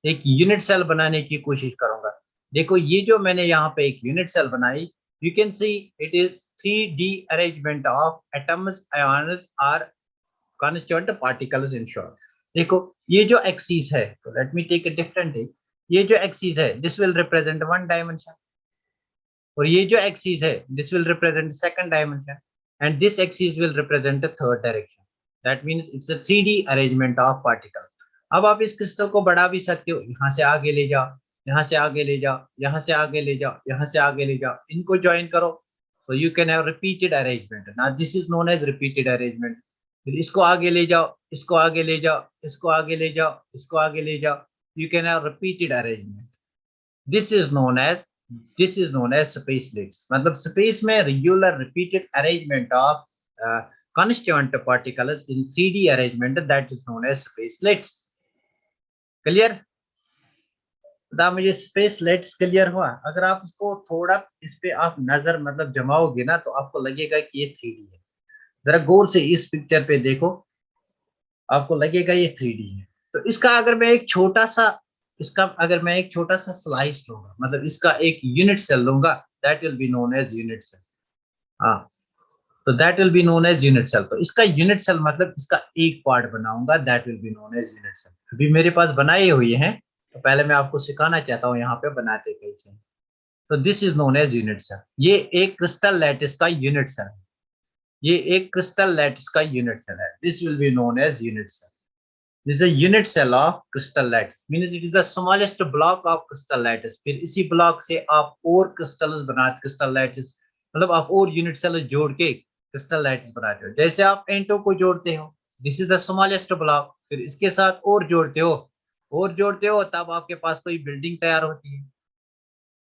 एक यूनिट सेल बनाने की कोशिश करूंगा। देखो, ये जो मैंने यहाँ पे एक यूनिट सेल बनाई, you can see it is 3D arrangement of atoms, ions और कॉन्स्टिट्यूएंट पार्टिकल्स इन शॉर्ट। देखो, ये जो एक्सिस है, तो let me take a different thing. ये जो एक्सिस है, this will represent one dimension, और ये जो एक्सिस है, this will represent second dimension, and this axis will represent third direction. That means it's a 3D arrangement of particles. अब आप इस क्रिस्टल को बढ़ा भी सकते हो, यहाँ से आगे ले जाओ, यहाँ से आगे ले जाओ, यहाँ से आगे ले जाओ, यहाँ से आगे ले जाओ, इनको ज्वाइन करो, तो you can have repeated arrangement. Now this is known as repeated arrangement. फिर इसको आगे ले जाओ, इसको आगे ले जाओ, इसको आगे ले जाओ, इसको आगे ले जाओ, you can have repeated arrangement. This is known as, this is known as space lattice. मतलब स्पेस में regular repeated arrangement of constituent particles in 3D arrangement, that is known as spacelets. Clear? बता मुझे, स्पेसलेट्स clear हुआ? अगर आप इसको थोड़ा, इस पे आप नजर मतलब जमाओगे ना, तो आपको लगेगा कि ये 3D है। जरा गौर से इस पिक्चर पे देखो, आपको लगेगा ये 3D है। तो इसका अगर मैं एक छोटा सा, इसका अगर मैं एक छोटा सा स्लाइस लूंगा, मतलब इसका एक यूनिट सेल लूंगा, that will be known as unit cell. हाँ, तो that will be known as unit cell. तो इसका यूनिट सेल मतलब इसका एक पार्ट बनाऊंगा, that will be known as unit cell. अभी मेरे पास बनाए हुए हैं, तो पहले मैं आपको सिखाना चाहता हूँ यहाँ पे बनाते कैसे। तो this is known as unit cell. ये एक क्रिस्टल लैटिस का यूनिट सेल है, ये एक क्रिस्टल लैटिस का यूनिट सेल है। This will be known as unit cell. This is a unit cell of crystal lattice, means it is the smallest block of crystal lattice। फिर इसी block से आप और क्रिस्टल बना, क्रिस्टल लैटिस मतलब आप और यूनिट सेल जोड़ के क्रिस्टल लैटिस बनाते हो। जैसे आप ईंटों को जोड़ते हो, this is the smallest block, फिर इसके साथ और जोड़ते हो तब आपके पास कोई बिल्डिंग तैयार होती है।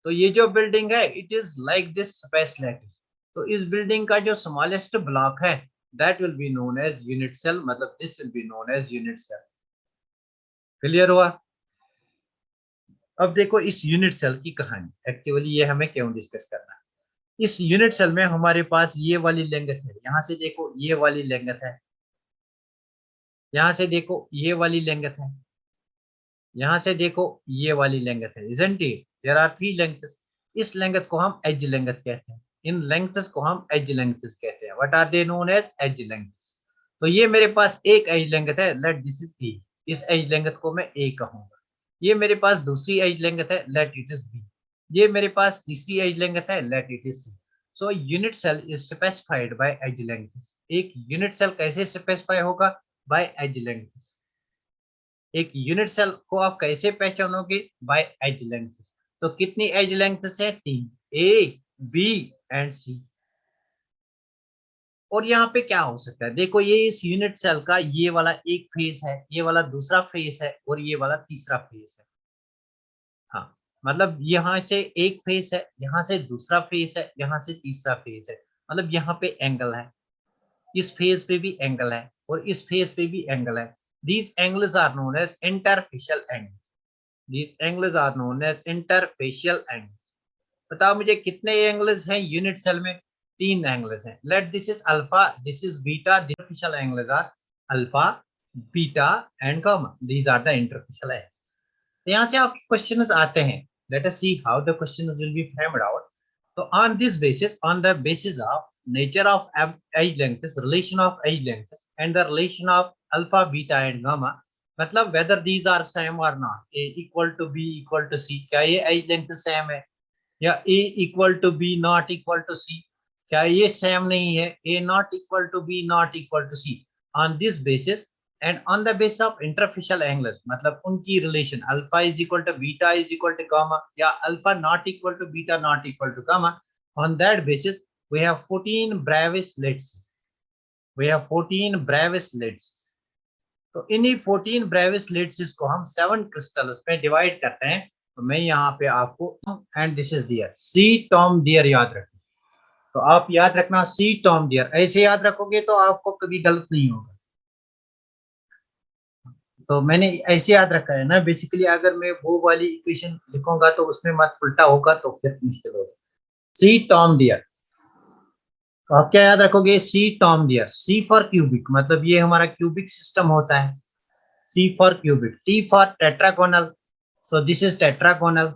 तो ये जो बिल्डिंग है it is like this space lattice. तो इस बिल्डिंग का जो स्मॉलेस्ट ब्लॉक है that will be known as unit cell, मतलब this will be known as unit cell. Clear हुआ? अब देखो इस यूनिट सेल की कहानी, एक्चुअली ये हमें क्यों डिस्कस करना है। इस यूनिट सेल में हमारे पास ये वाली लेंथ है, यहाँ से देखो ये वाली लेंथ है, यहाँ से देखो ये वाली लेंथ है, यहाँ से देखो ये वाली लेंथ है, isn't it? There are three lengths. इस लेंथ को हम एज लेंथ कहते हैं, इन लेंथ्स को हम एज लेंथ्स कहते हैं। What are they known as edge lengths. तो ये मेरे पास एक एज लेंथ है, लेट दिस इज ए, इस एज लेंथ को मैं ए कहूंगा। ये मेरे पास दूसरी एज लेंथ है, लेट इट इज बी। ये मेरे पास तीसरी एज लेंथ है, let it is C. So unit cell is specified by edge lengths. एक यूनिट सेल कैसे स्पेसिफाई होगा? By edge lengths. एक यूनिट सेल को आप कैसे पहचानोगे? Bye as length. तो कितनी एज लेंथ्स है? 3, ए बी एंड सी। और यहाँ पे क्या हो सकता है, देखो ये इस यूनिट सेल का ये वाला एक फेस है, ये वाला दूसरा फेस है और ये वाला तीसरा फेस है। हाँ, मतलब यहाँ से एक फेस है, यहाँ से दूसरा फेस है, यहाँ से तीसरा फेस है, मतलब यहाँ पे एंगल है, इस फेस पे भी एंगल है और इस फेस पे भी एंगल है। These angles are known as interfacial angle. These angles are known as interfacial angles. बताओ मुझे कितने एंगल्स हैं यूनिट सेल में? 3 एंगल्स हैं। Late this is alpha, this is beta. The interfacial angles are alpha, beta and gamma. These are the interfacial angles. तो यहाँ से आपके क्वेश्चंस आते हैं। Let us see how the questions will be framed out. तो on this basis, on the basis of nature of edge lengths, relation of edge lengths, and the relation of alpha, beta, and gamma, मतलब whether these are same or not, a equal to b equal to c, क्या ये as length same है, या a equal to b not equal to c, क्या ये same नहीं है, a not equal to b not equal to c। On this basis and on the base of interfacial angles, मतलब उनकी relation alpha is equal to beta is equal to gamma, या alpha not equal to beta not equal to gamma, on that basis we have 14 Bravais slits. We have 14 Bravais slits. तो इन्हीं 14 Bravais slits को हम 7 crystals में divide करते हैं। तो मैं यहाँ पे आपको and this is dear, see Tom dear याद रखना। तो आप याद रखना सी टॉम डियर, ऐसे याद रखोगे तो आपको कभी गलत नहीं होगा। तो मैंने ऐसे याद रखा है ना, बेसिकली अगर मैं वो वाली इक्वेशन लिखूंगा तो उसमें मत उल्टा होगा तो फिर मुश्किल होगा। सी टॉम डियर, तो आप क्या याद रखोगे? C Tom dear. C for cubic, मतलब ये हमारा क्यूबिक सिस्टम होता है। C for cubic. T for tetragonal, so this is tetragonal.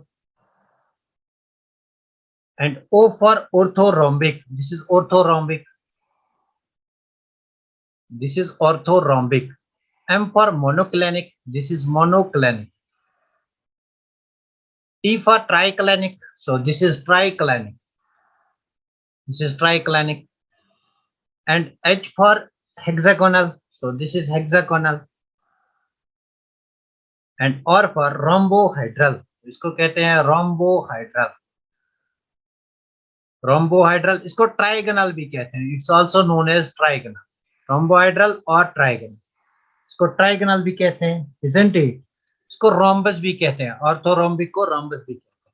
And O for orthorhombic, this is orthorhombic. This is orthorhombic. M for monoclinic, this is monoclinic. T for triclinic, so this is triclinic. This is triclinic. And H for hexagonal, so this is hexagonal. And R for rhombohedral, इसको कहते हैं rhombohedral. Rhombohedral, इसको trigonal भी कहते हैं, it's also known as trigonal. Rhombohedral और trigonal, इसको trigonal भी कहते हैं, isn't it? इसको रोम्बस भी कहते हैं, ऑर्थोरोम्बिक को रोम्बस भी कहते हैं।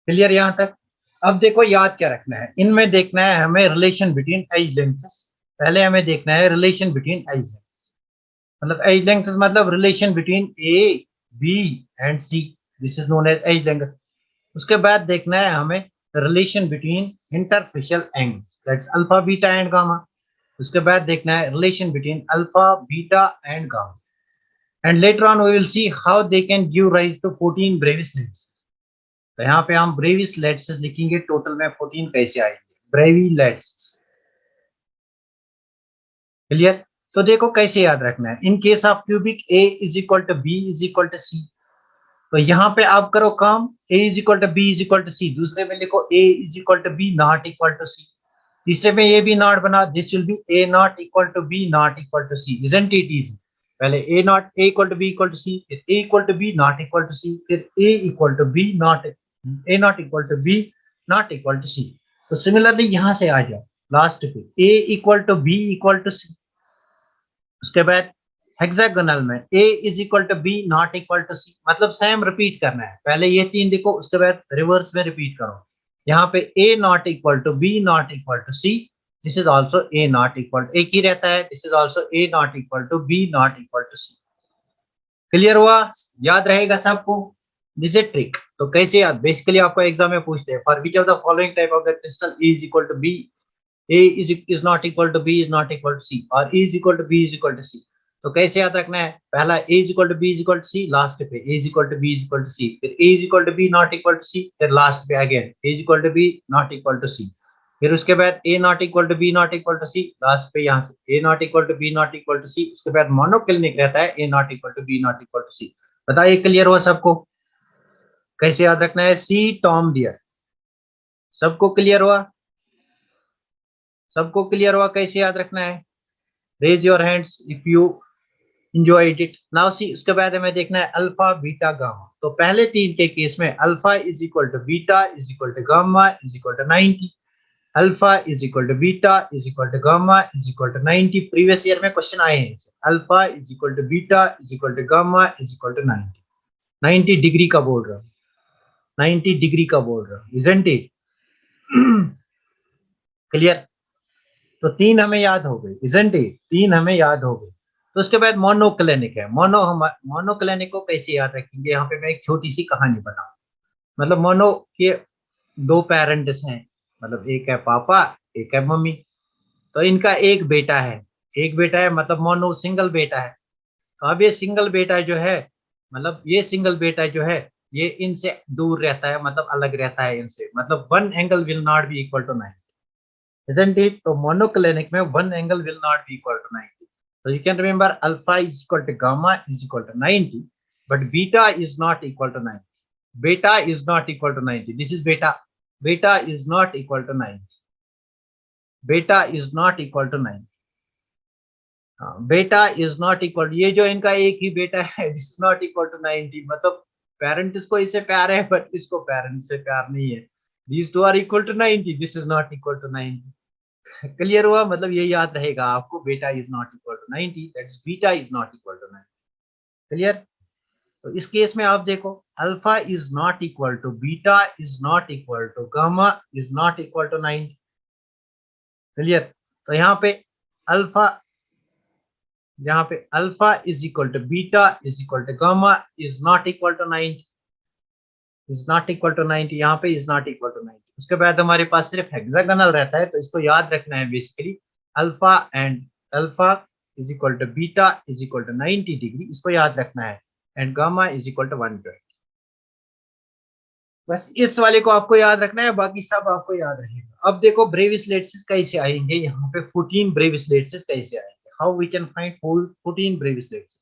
क्लियर यहाँ तक? अब देखो याद क्या रखना है, इनमें देखना है हमें रिलेशन बिटवीन एज लेंथ्स। पहले हमें देखना है रिलेशन बिटवीन एज लेंथ्स, मतलब एज लेंथ्स मतलब relation between A B and C, this is known as edge length. उसके बाद देखना है हमें relation between interfacial angles, that's alpha beta and gamma. उसके बाद देखना है relation between alpha beta and gamma, and later on we will see how they can give rise to 14 Bravais slits. तो यहाँ पे हम Bravais slits लिखेंगे, total में 14 कैसे आएंगे Bravais slits। क्लियर? तो देखो कैसे याद रखना है, in case of cubic a is equal to b is equal to c। तो यहाँ पे आप करो काम, a is equal to b is equal to c, दूसरे में लिखो a is equal to b not equal to c, तीसरे में ये भी नॉट बना, this will be a not equal to b not equal to c, isn't it easy? पहले a not a equal to b equal to c, फिर a equal to b not equal to c, फिर a equal to b not, a not equal to b not equal to c। तो similarly यहाँ से आ जाओ, last पे a equal to b equal to c। उसके बाद hexagonal में a is equal to b not equal to c, मतलब सेम रिपीट करना है। पहले ये तीन देखो, उसके बाद रिवर्स में रिपीट करो। यहाँ पे a not equal to b not equal to c, this is also a not equal, एक ही रहता है, this is also a not equal to b not equal to c। Clear हुआ? याद रहेगा सबको? This is trick. तो कैसे याद, बेसिकली आपको एग्जाम में पूछते हैं, for which of the following type of the crystal a is equal to b, a is not equal to b is not equal to c, और a is equal to b is equal to c। तो कैसे याद रखना है? पहला a is equal to b is equal to c, last पे a is equal to b is equal to c, फिर a is equal to b not equal to c, फिर last पे again a is equal to b not equal to c, फिर उसके बाद a not equal to b not equal to c, last पे यहाँ से a not equal to b not equal to c, उसके बाद मोनोक्लिनिक रहता है a not equal to b not equal to c। बताइए क्लियर हुआ सबको? कैसे याद रखना है? सी टॉम डियर, सबको क्लियर हुआ? सबको क्लियर हुआ कैसे याद रखना है? Raise your hands if you enjoyed it। Now see, उसके बाद हमें देखना है अल्फा बीटा गामा। तो पहले तीन के केस में alpha is equal to beta is equal to gamma is equal to 90, alpha is equal to beta is equal to gamma is equal to 90। Previous year में क्वेश्चन आए हैं, alpha is equal to beta is equal to gamma is equal to 90। 90 degree का बोल रहा हूँ, 90 degree का बोल रहा हूँ, इजंट इट? क्लियर? तो तीन हमें याद हो गई, इजंट इट? तीन हमें याद हो गई। तो उसके बाद मोनोक्लिनिक है। मोनोक्लिनिक को कैसे याद रखेंगे? यहाँ पे मैं एक छोटी सी कहानी बनाऊं। मतलब मोनो के दो पेरेंट्स हैं, मतलब एक है पापा एक है मम्मी। तो इनका एक बेटा है, एक बेटा है, मतलब मोनो सिंगल बेटा है। तो अब ये सिंगल बेटा जो है, मतलब ये सिंगल बेटा जो है, ये इनसे दूर रहता है, मतलब अलग रहता है इनसे, मतलब one angle will not be equal to 90, isn't it? तो monoclinic में one angle will not be equal to 90. So you can remember alpha is equal to gamma is equal to 90, but beta is not equal to 90. Beta is not equal to 90. This is beta. Beta is not equal to 90. Beta is not equal to 90. बेटा is not equal, ये जो इनका एक ही बेटा है, this is not equal to 90, मतलब parent इसको इससे प्यार है बट इसको पेरेंट से प्यार नहीं है। these two are equal to 90, this is not equal to 90। Clear हुआ? मतलब ये याद रहेगा आपको, beta is not equal to 90, that's beta is not equal to 90। Clear? तो इस केस में आप देखो, alpha is not equal to beta is not equal to gamma is not equal to 90। Clear? तो यहाँ पे अल्फा, यहाँ पे alpha is equal to beta is equal to gamma is not equal to 90, is not equal to 90, यहाँ पे is not equal to 90। उसके बाद हमारे पास सिर्फ हेक्सागोनल रहता है, तो इसको याद रखना है basically, alpha and alpha is equal to beta is equal to 90 degree, इसको याद रखना है, and gamma is equal to 120। बस इस वाले को आपको याद रखना है, बाकी सब आपको याद रहेगा। अब देखो ब्रेविस्लेट्स कैसे आएंगे, यहाँ पे 14 ब्रेविस्लेट्स कैसे आएंगे, हाउ वी कैन फाइंड 14 ब्रेविस्लेट्स।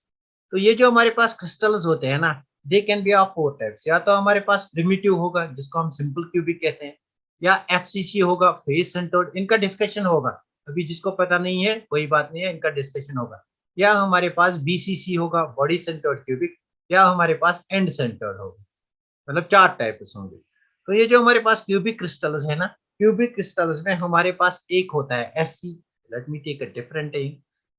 तो ये जो हमारे पास क्रिस्टल्स होते हैं ना, they can be of 4 types. या तो हमारे पास प्रिमिटिव होगा जिसको हम सिंपल क्यूबिक कहते हैं, या एफसीसी होगा फेस सेंटर्ड, इनका डिस्कशन होगा, अभी जिसको पता नहीं है कोई बात नहीं है, इनका डिस्कशन होगा। या हमारे पास बीसीसी होगा बॉडी सेंटर्ड क्यूबिक, या हमारे पास एंड सेंटर्ड होगा, मतलब 4 टाइप्स होंगे। तो ये जो हमारे पास क्यूबिक क्रिस्टल्स है ना, क्यूबिक क्रिस्टल्स में हमारे पास एक होता है SC, let me take a different thing.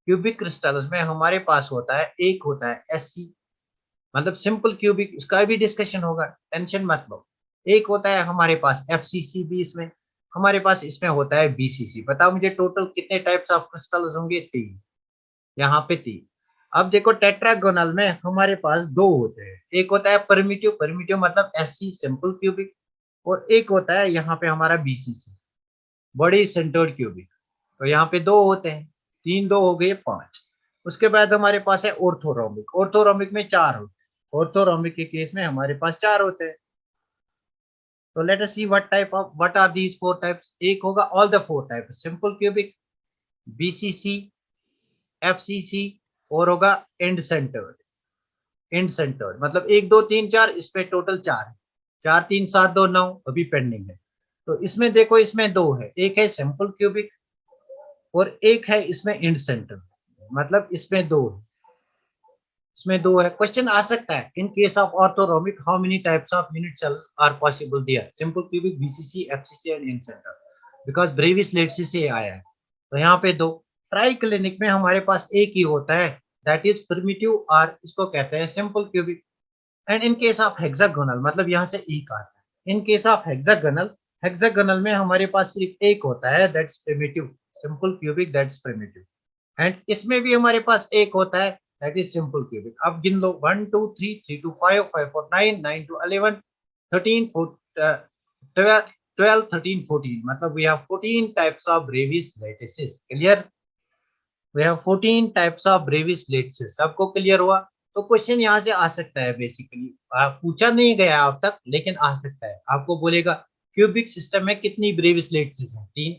Cubic crystals में हमारे पास होता है, एक होता है एससी, मतलब सिंपल क्यूबिक, इसका भी डिस्कशन होगा, टेंशन मत लो। एक होता है हमारे पास एफसीसी भी, इसमें हमारे पास इसमें होता है बीसीसी। बताओ मुझे टोटल कितने टाइप्स ऑफ क्रिस्टल्स होंगे? 3, यहाँ पे 3। अब देखो टेट्रागोनल में हमारे पास 2 होते हैं, एक होता है परमिटिव, परमिटिव मतलब एससी सिंपल क्यूबिक, और एक होता है यहाँ पे हमारा बीसीसी बॉडी सेंटर्ड क्यूबिक। तो यहाँ पे 2 होते हैं, 3 2 हो गए 5। उसके बाद हमारे पास है ऑर्थोरोम्बिक, ऑर्थोरोम्बिक में 4 होते हैं, ऑर्थोरोम्बिक के केस में हमारे पास 4 होते हैं। तो let us see what are these 4 types. एक होगा all the 4 types, simple cubic, BCC, FCC, और होगा एंड सेंटर्ड। एंड सेंटर्ड मतलब 1 2 3 4, इस पे टोटल 4 है, 4 3 7 2 9 अभी पेंडिंग है। तो इसमें देखो, इसमें 2 है, एक है सिंपल क्यूबिक और एक है इसमें एंड सेंटर्ड, मतलब इसमें 2 है, इसमें 2 है। क्वेश्चन आ सकता है, in case of orthorhombic how many types of unit cells are possible there, simple cubic, BCC, FCC and end centre. Because Bravais lattices से आया है। तो यहाँ पे दो, ट्राइक्लिनिक में हमारे पास एक ही होता है, दैट इज प्रिमिटिव, और इसको कहते हैं simple cubic. And in case of hexagonal, मतलब यहाँ से एक आता है। In case of hexagonal, hexagonal में हमारे पास सिर्फ एक होता है, that's primitive, simple cubic, that's primitive. And इसमें भी हमारे पास एक होता है, दैट इज सिंपल क्यूबिक। अब गिन लो, 1 2 3, 3 2 5, 5 4 9, 9 2 11, 13 4 12, 12 13 14, मतलब we have 14 types of brevis lattices, clear? We have 14 types of brevis lattices, सबको क्लियर हुआ? तो क्वेश्चन यहाँ से आ सकता है बेसिकली, पूछा नहीं गया अब तक लेकिन आ सकता है। आपको बोलेगा क्यूबिक सिस्टम में कितनी ब्रेविस लेटिसेस हैं? 3।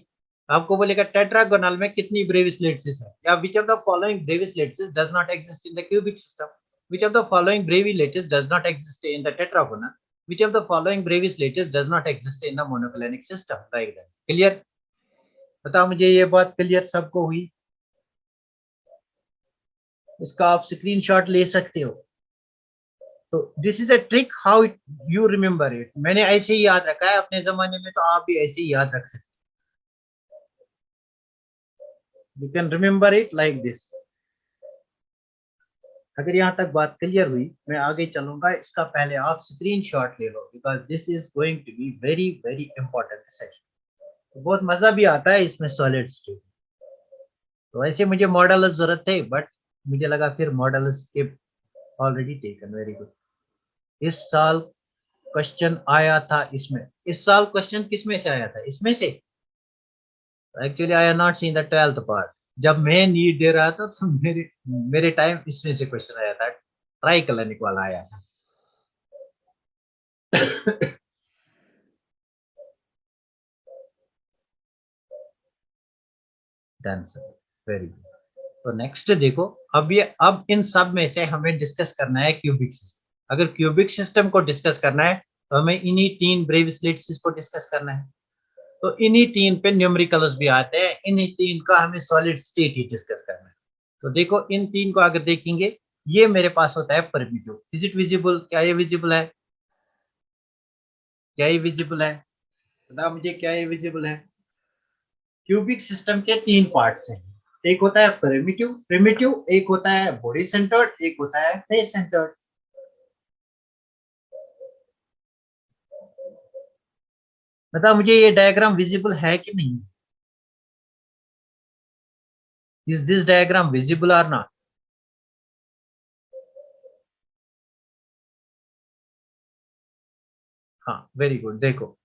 आपको बोलेगा टेट्रागोनल में कितनी ब्रेविस लेटिसेस है, या which of the following Bravais lattices does not exist in the cubic system, which of the following Bravais lattice does not exist in the tetragonal, which of the following brevis lattice does not exist in the monoclinic system, like that, clear? बताओ मुझे, ये बात clear सबको हुई? इसका आप screenshot ले सकते हो। तो this is a trick, how you remember it. मैंने ऐसे ही याद रखा है अपने जमाने में, तो आप भी ऐसे ही याद रख सकते, you can remember it like this. अगर यहाँ तक बात क्लियर हुई, मैं आगे चलूंगा, इसका पहले आप स्क्रीनशॉट ले लो, because this is going to be very very important session. तो बहुत मजा भी आता है इसमें सॉलिड स्टेट। तो ऐसे मुझे मॉडल जरूरत थे, बट मुझे लगा फिर मॉडल के ऑलरेडी टेकन, वेरी गुड। इस साल क्वेश्चन आया था इसमें, इस साल क्वेश्चन किस में से आया था? इसमें से। Actually I have not seen the 12th part. जब मैं नीट दे रहा था तो मेरे मेरे टाइम इसमें से क्वेश्चन आया था, ट्राई क्लिनिक वाला आया था। Done sir, very good. तो नेक्स्ट देखो, अब इन सब में से हमें डिस्कस करना है क्यूबिक सिस्टम। अगर क्यूबिक सिस्टम को डिस्कस करना है तो हमें इन्हीं 3 ब्रेविस्लेट्स को डिस्कस करना है। तो इन्हीं 3 पे न्यूमेरिकल्स भी आते हैं, इन्हीं 3 का हमें सॉलिड स्टेट ही डिस्कस करना है। तो देखो, इन 3 को अगर देखेंगे, ये मेरे पास होता है प्रिमिटिव। Is it visible? क्या ये विजिबल है? क्या ये विजिबल है? बताओ मुझे, क्या ये विजिबल है? क्यूबिक सिस्टम के 3 पार्ट्स हैं। एक होता है प्रिमिटिव, एक होता है बॉडी सेंटर्ड, एक होता है फेस सेंटर्ड। बताओ मुझे, ये डायग्राम विजिबल है कि नहीं? Is this diagram visible or not? हाँ, वेरी गुड। देखो,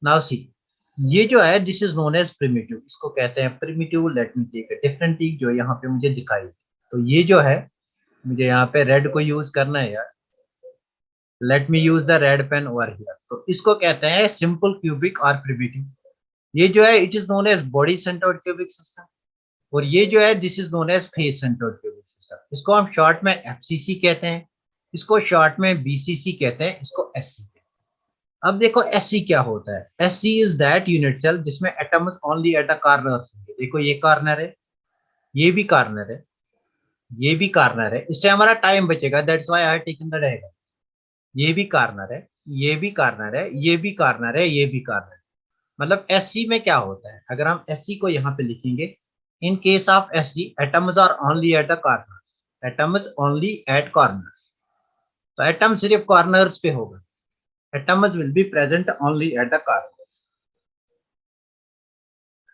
नाउ सी, ये जो है this is known as primitive, इसको कहते हैं primitive. Let me take a different tick जो यहाँ पे मुझे दिखाई। तो ये जो है, मुझे यहाँ पे रेड को यूज करना है यार। Let me use the red pen over here. तो इसको कहते हैं सिंपल क्यूबिक और प्रिमिटिव। ये जो है it is known as body centered cubic system, और ये जो है this is known as face centered cubic system. इसको हम शॉर्ट में एफसीसी कहते हैं, इसको शॉर्ट में बीसीसी कहते हैं, इसको एससी कहते हैं। अब देखो एससी क्या होता है। SC is that unit cell जिसमें atoms only at a corner. देखो, ये कॉर्नर है, ये भी कॉर्नर है, ये भी कॉर्नर है। इससे हमारा टाइम बचेगा, that's why I have taken the diagram. ये भी कॉर्नर है, ये भी कॉर्नर है, ये भी कॉर्नर है, ये भी कॉर्नर है। मतलब एससी में क्या होता है, अगर हम एससी को यहाँ पे लिखेंगे, in case of SC atoms are only at the corner, atoms only at corner. तो एटम सिर्फ कॉर्नर्स पे होगा, atoms will be present only at the corner.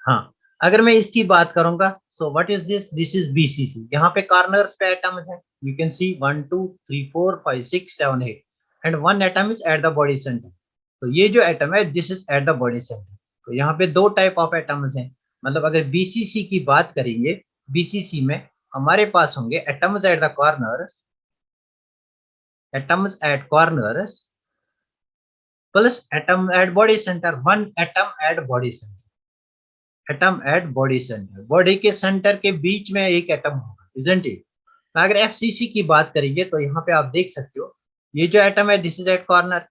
हाँ, अगर मैं इसकी बात करूंगा, so what is this? This is BCC. यहाँ पे कॉर्नर्स पे एटम्स है, you can see 1 2 3 4 5 6 7 8, and one atom is at the body centre. तो ये जो एटम है this is at the body centre. तो यहाँ पे दो टाइप ऑफ एटम्स हैं। मतलब अगर बीसीसी की बात करेंगे, बीसीसी में हमारे पास होंगे atoms at the corners, atoms at corners plus atom at body center, one atom at body center. Atom at body center, body के सेंटर के बीच में एक एटम होगा, इजंट इट? अगर एफसीसी की बात करेंगे तो यहाँ पे आप देख सकते हो, ये जो एटम है this is at corner,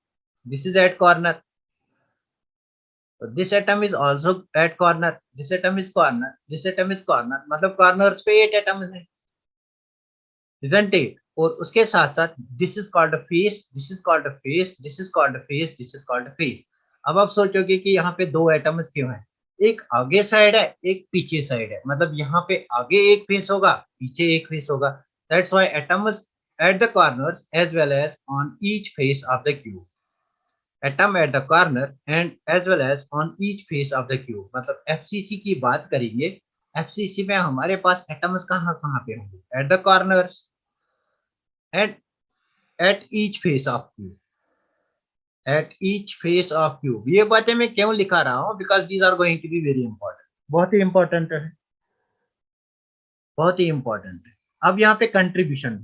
this is at corner, this atom is also at corner, this atom is corner, this atom is corner. मतलब कॉर्नर्स पे 8 एटम्स हैं, इजंट इट? और उसके साथ साथ this is called face, this is called face, this is called face, this is called face. अब आप सोचोगे कि यहाँ पे 2 एटम्स क्यों हैं? एक आगे साइड है, एक पीछे साइड है, मतलब यहाँ पे आगे एक फेस होगा, पीछे एक फेस होगा। That's why atoms at the corners as well as on each face of the cube. Atom at the corner and as well as on each face of the cube, मतलब FCC की बात करेंगे, FCC में हमारे पास atoms कहाँ कहाँ पे होंगे, at the corners and at each face of cube, at each face of cube. ये बातें मैं क्यों लिखा रहा हूँ, because these are going to be very important, बहुत ही इंपॉर्टेंट है, बहुत ही इंपॉर्टेंट है। अब यहाँ पे कंट्रीब्यूशन,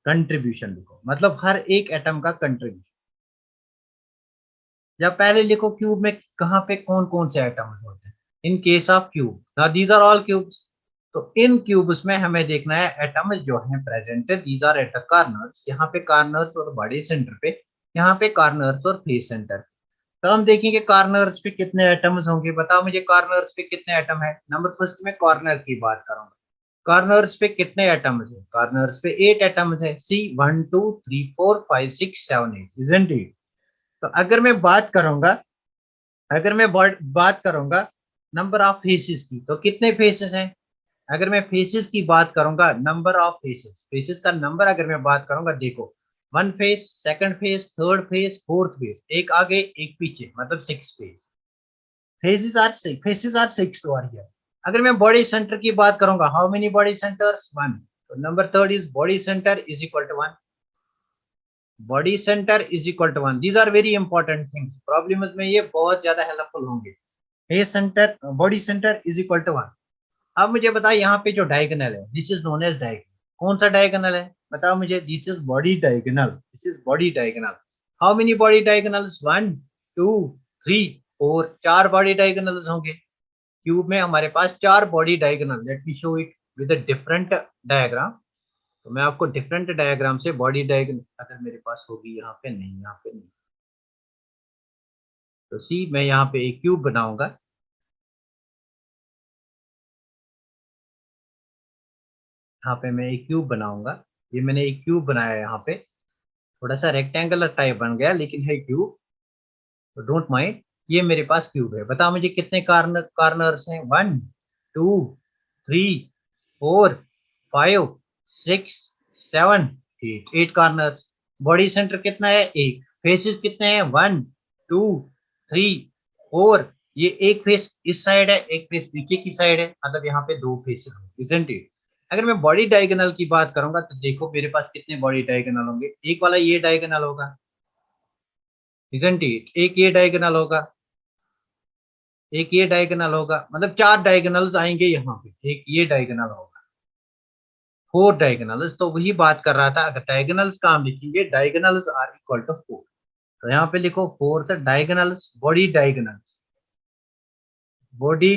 कंट्रीब्यूशन लिखो, मतलब हर एक एटम का कंट्रीब्यूशन। या पहले लिखो क्यूब में कहाँ पे कौन कौन से एटम्स होते हैं। In case of cube, now these are all cubes, तो इन क्यूब्स में हमें देखना है एटम्स जो हैं प्रेजेंट है, these are at the corners, यहाँ पे कॉर्नर्स और बॉडी सेंटर पे, यहाँ पे कॉर्नर्स और फेस सेंटर। तो हम देखेंगे कॉर्नर्स पे कितने एटम्स होंगे, बताओ मुझे कॉर्नर्स पे कितने एटम है। नंबर फर्स्ट में कॉर्नर की बात करूंगा, कॉर्नर्स पे कितने एटम्स है, कॉर्नर्स पे 8 एटम्स है, सी 1 2 3 4 5 6 7 8, इजंट इट। तो अगर मैं बात करूंगा, अगर मैं बात करूंगा नंबर ऑफ फेसेस की, तो कितने फेसेस हैं। अगर मैं फेसेस की बात करूंगा, नंबर ऑफ फेसेस, फेसेस का नंबर अगर मैं बात करूंगा, देखो one face, second face, third face, fourth face, एक आगे एक पीछे, मतलब 6 face, faces are six over here. अगर मैं बॉडी सेंटर की बात करूंगा, how many body centres, one, तो number third is body centre is equal to one, body centre is equal to one. These are very important things, problems में ये बहुत ज्यादा हेल्पफुल होंगे। Face center, body centre is equal to one. अब मुझे बताओ यहाँ पे जो डायगोनल है, this is known as diagonal, कौन सा डायगोनल है बताओ मुझे, this is body diagonal, this is body diagonal. How many body diagonals, one two three four, चार बॉडी डायगोनल्स होंगे। क्यूब में हमारे पास चार body diagonal, let me show it with a different diagram. तो मैं आपको डिफरेंट डायग्राम से बॉडी डायगोनल, अगर मेरे पास होगी, यहाँ पे नहीं, यहाँ पे नहीं, तो सी मैं यहाँ पे एक क्यूब बनाऊंगा, यहाँ पे मैं एक क्यूब बनाऊंगा, ये मैंने एक क्यूब बनाया है, यहाँ पे थोड़ा सा रेक्टेंगुलर टाइप बन गया लेकिन है क्यूब, तो डोंट माइंड। ये मेरे पास क्यूब है, बताओ मुझे कितने कार्नर्स हैं, one two three four five six seven eight, eight corners. Body center कितना है, एक। फेसेस कितने हैं, वन टू थ्री फोर, ये एक फेस इस साइड है, एक फेस पीछे की साइड है, मतलब यहाँ पे दो फेसेस, इजंट इट। अगर मैं बॉडी डायगोनल की बात करूंगा, तो देखो मेरे पास कितने बॉडी डायगोनल होंगे, एक वाला ये डायगोनल होगा, इजंट इट, एक ये डायगोनल होगा, एक ये डायगोनल होगा, मतलब चार डायगोनल्स आएंगे यहाँ पे, एक ये डायगोनल होगा, फोर डायगोनल्स। तो वही बात कर रहा था, अगर डायगोनल्स का हम लिखेंगे, diagonals are equal to four, तो यहाँ पे लिखो four, the diagonals, body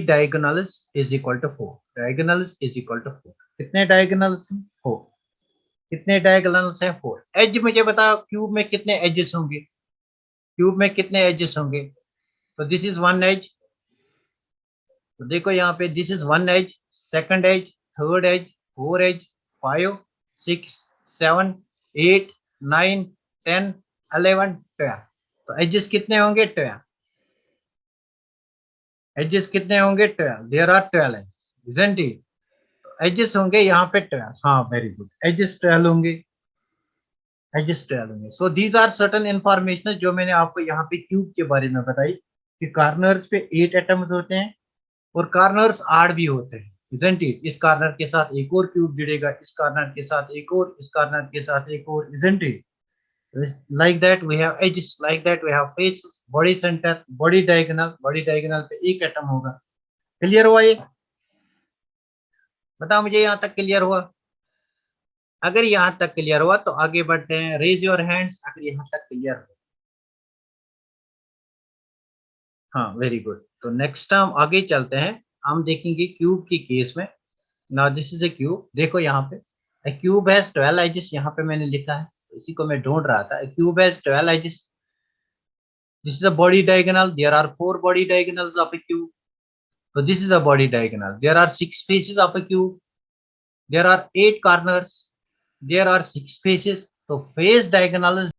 diagonals is equal to four, diagonals is equal to four. कितने डायगोनल्स हैं, फोर। कितने डायगोनल्स हैं, फोर। एज मुझे बताओ क्यूब में कितने एजेस होंगे, क्यूब में कितने एजेस होंगे, तो दिस इज वन एज, तो देखो यहाँ पे this is one edge, second edge, third edge, four edge, five six seven eight nine ten 11 12, तो एजेस कितने होंगे, 12, एजेस कितने होंगे, 12, there are 12 edges, isn't it. Edges होंगे यहाँ पे 12, हाँ वेरी गुड, एजेस 12 होंगे, एजेस 12 होंगे। So these are certain information जो मैंने आपको यहाँ पे क्यूब के बारे में बताई, कि कार्नर्स पे 8 एटम्स होते हैं और कॉर्नर्स आठ भी होते हैं, इजंट इट। इस कॉर्नर के साथ एक और क्यूब जुड़ेगा, इस कॉर्नर के साथ एक और, इस कॉर्नर के साथ एक और, isn't it. Like that we have edges, like that we have face, body center, body diagonal, body diagonal पे एक एटम होगा। क्लियर हुआ ये, बताओ मुझे यहाँ तक क्लियर हुआ। अगर यहाँ तक क्लियर हुआ तो आगे बढ़ते हैं, रेज योर हैंड्स अगर यहाँ तक क्लियर हो। हाँ वेरी गुड, तो नेक्स्ट हम आगे चलते हैं, हम देखेंगे क्यूब की केस में। Now this is A cube, देखो यहाँ पे a cube has 12 edges, यहाँ पे मैंने लिखा है, तो इसी को मैं ढूंढ रहा था। A cube has 12 edges, this is a body diagonal, there are four body diagonals of a cube, so this is a body diagonal. There are six faces of a cube, there are eight corners, there are six faces, so face diagonal is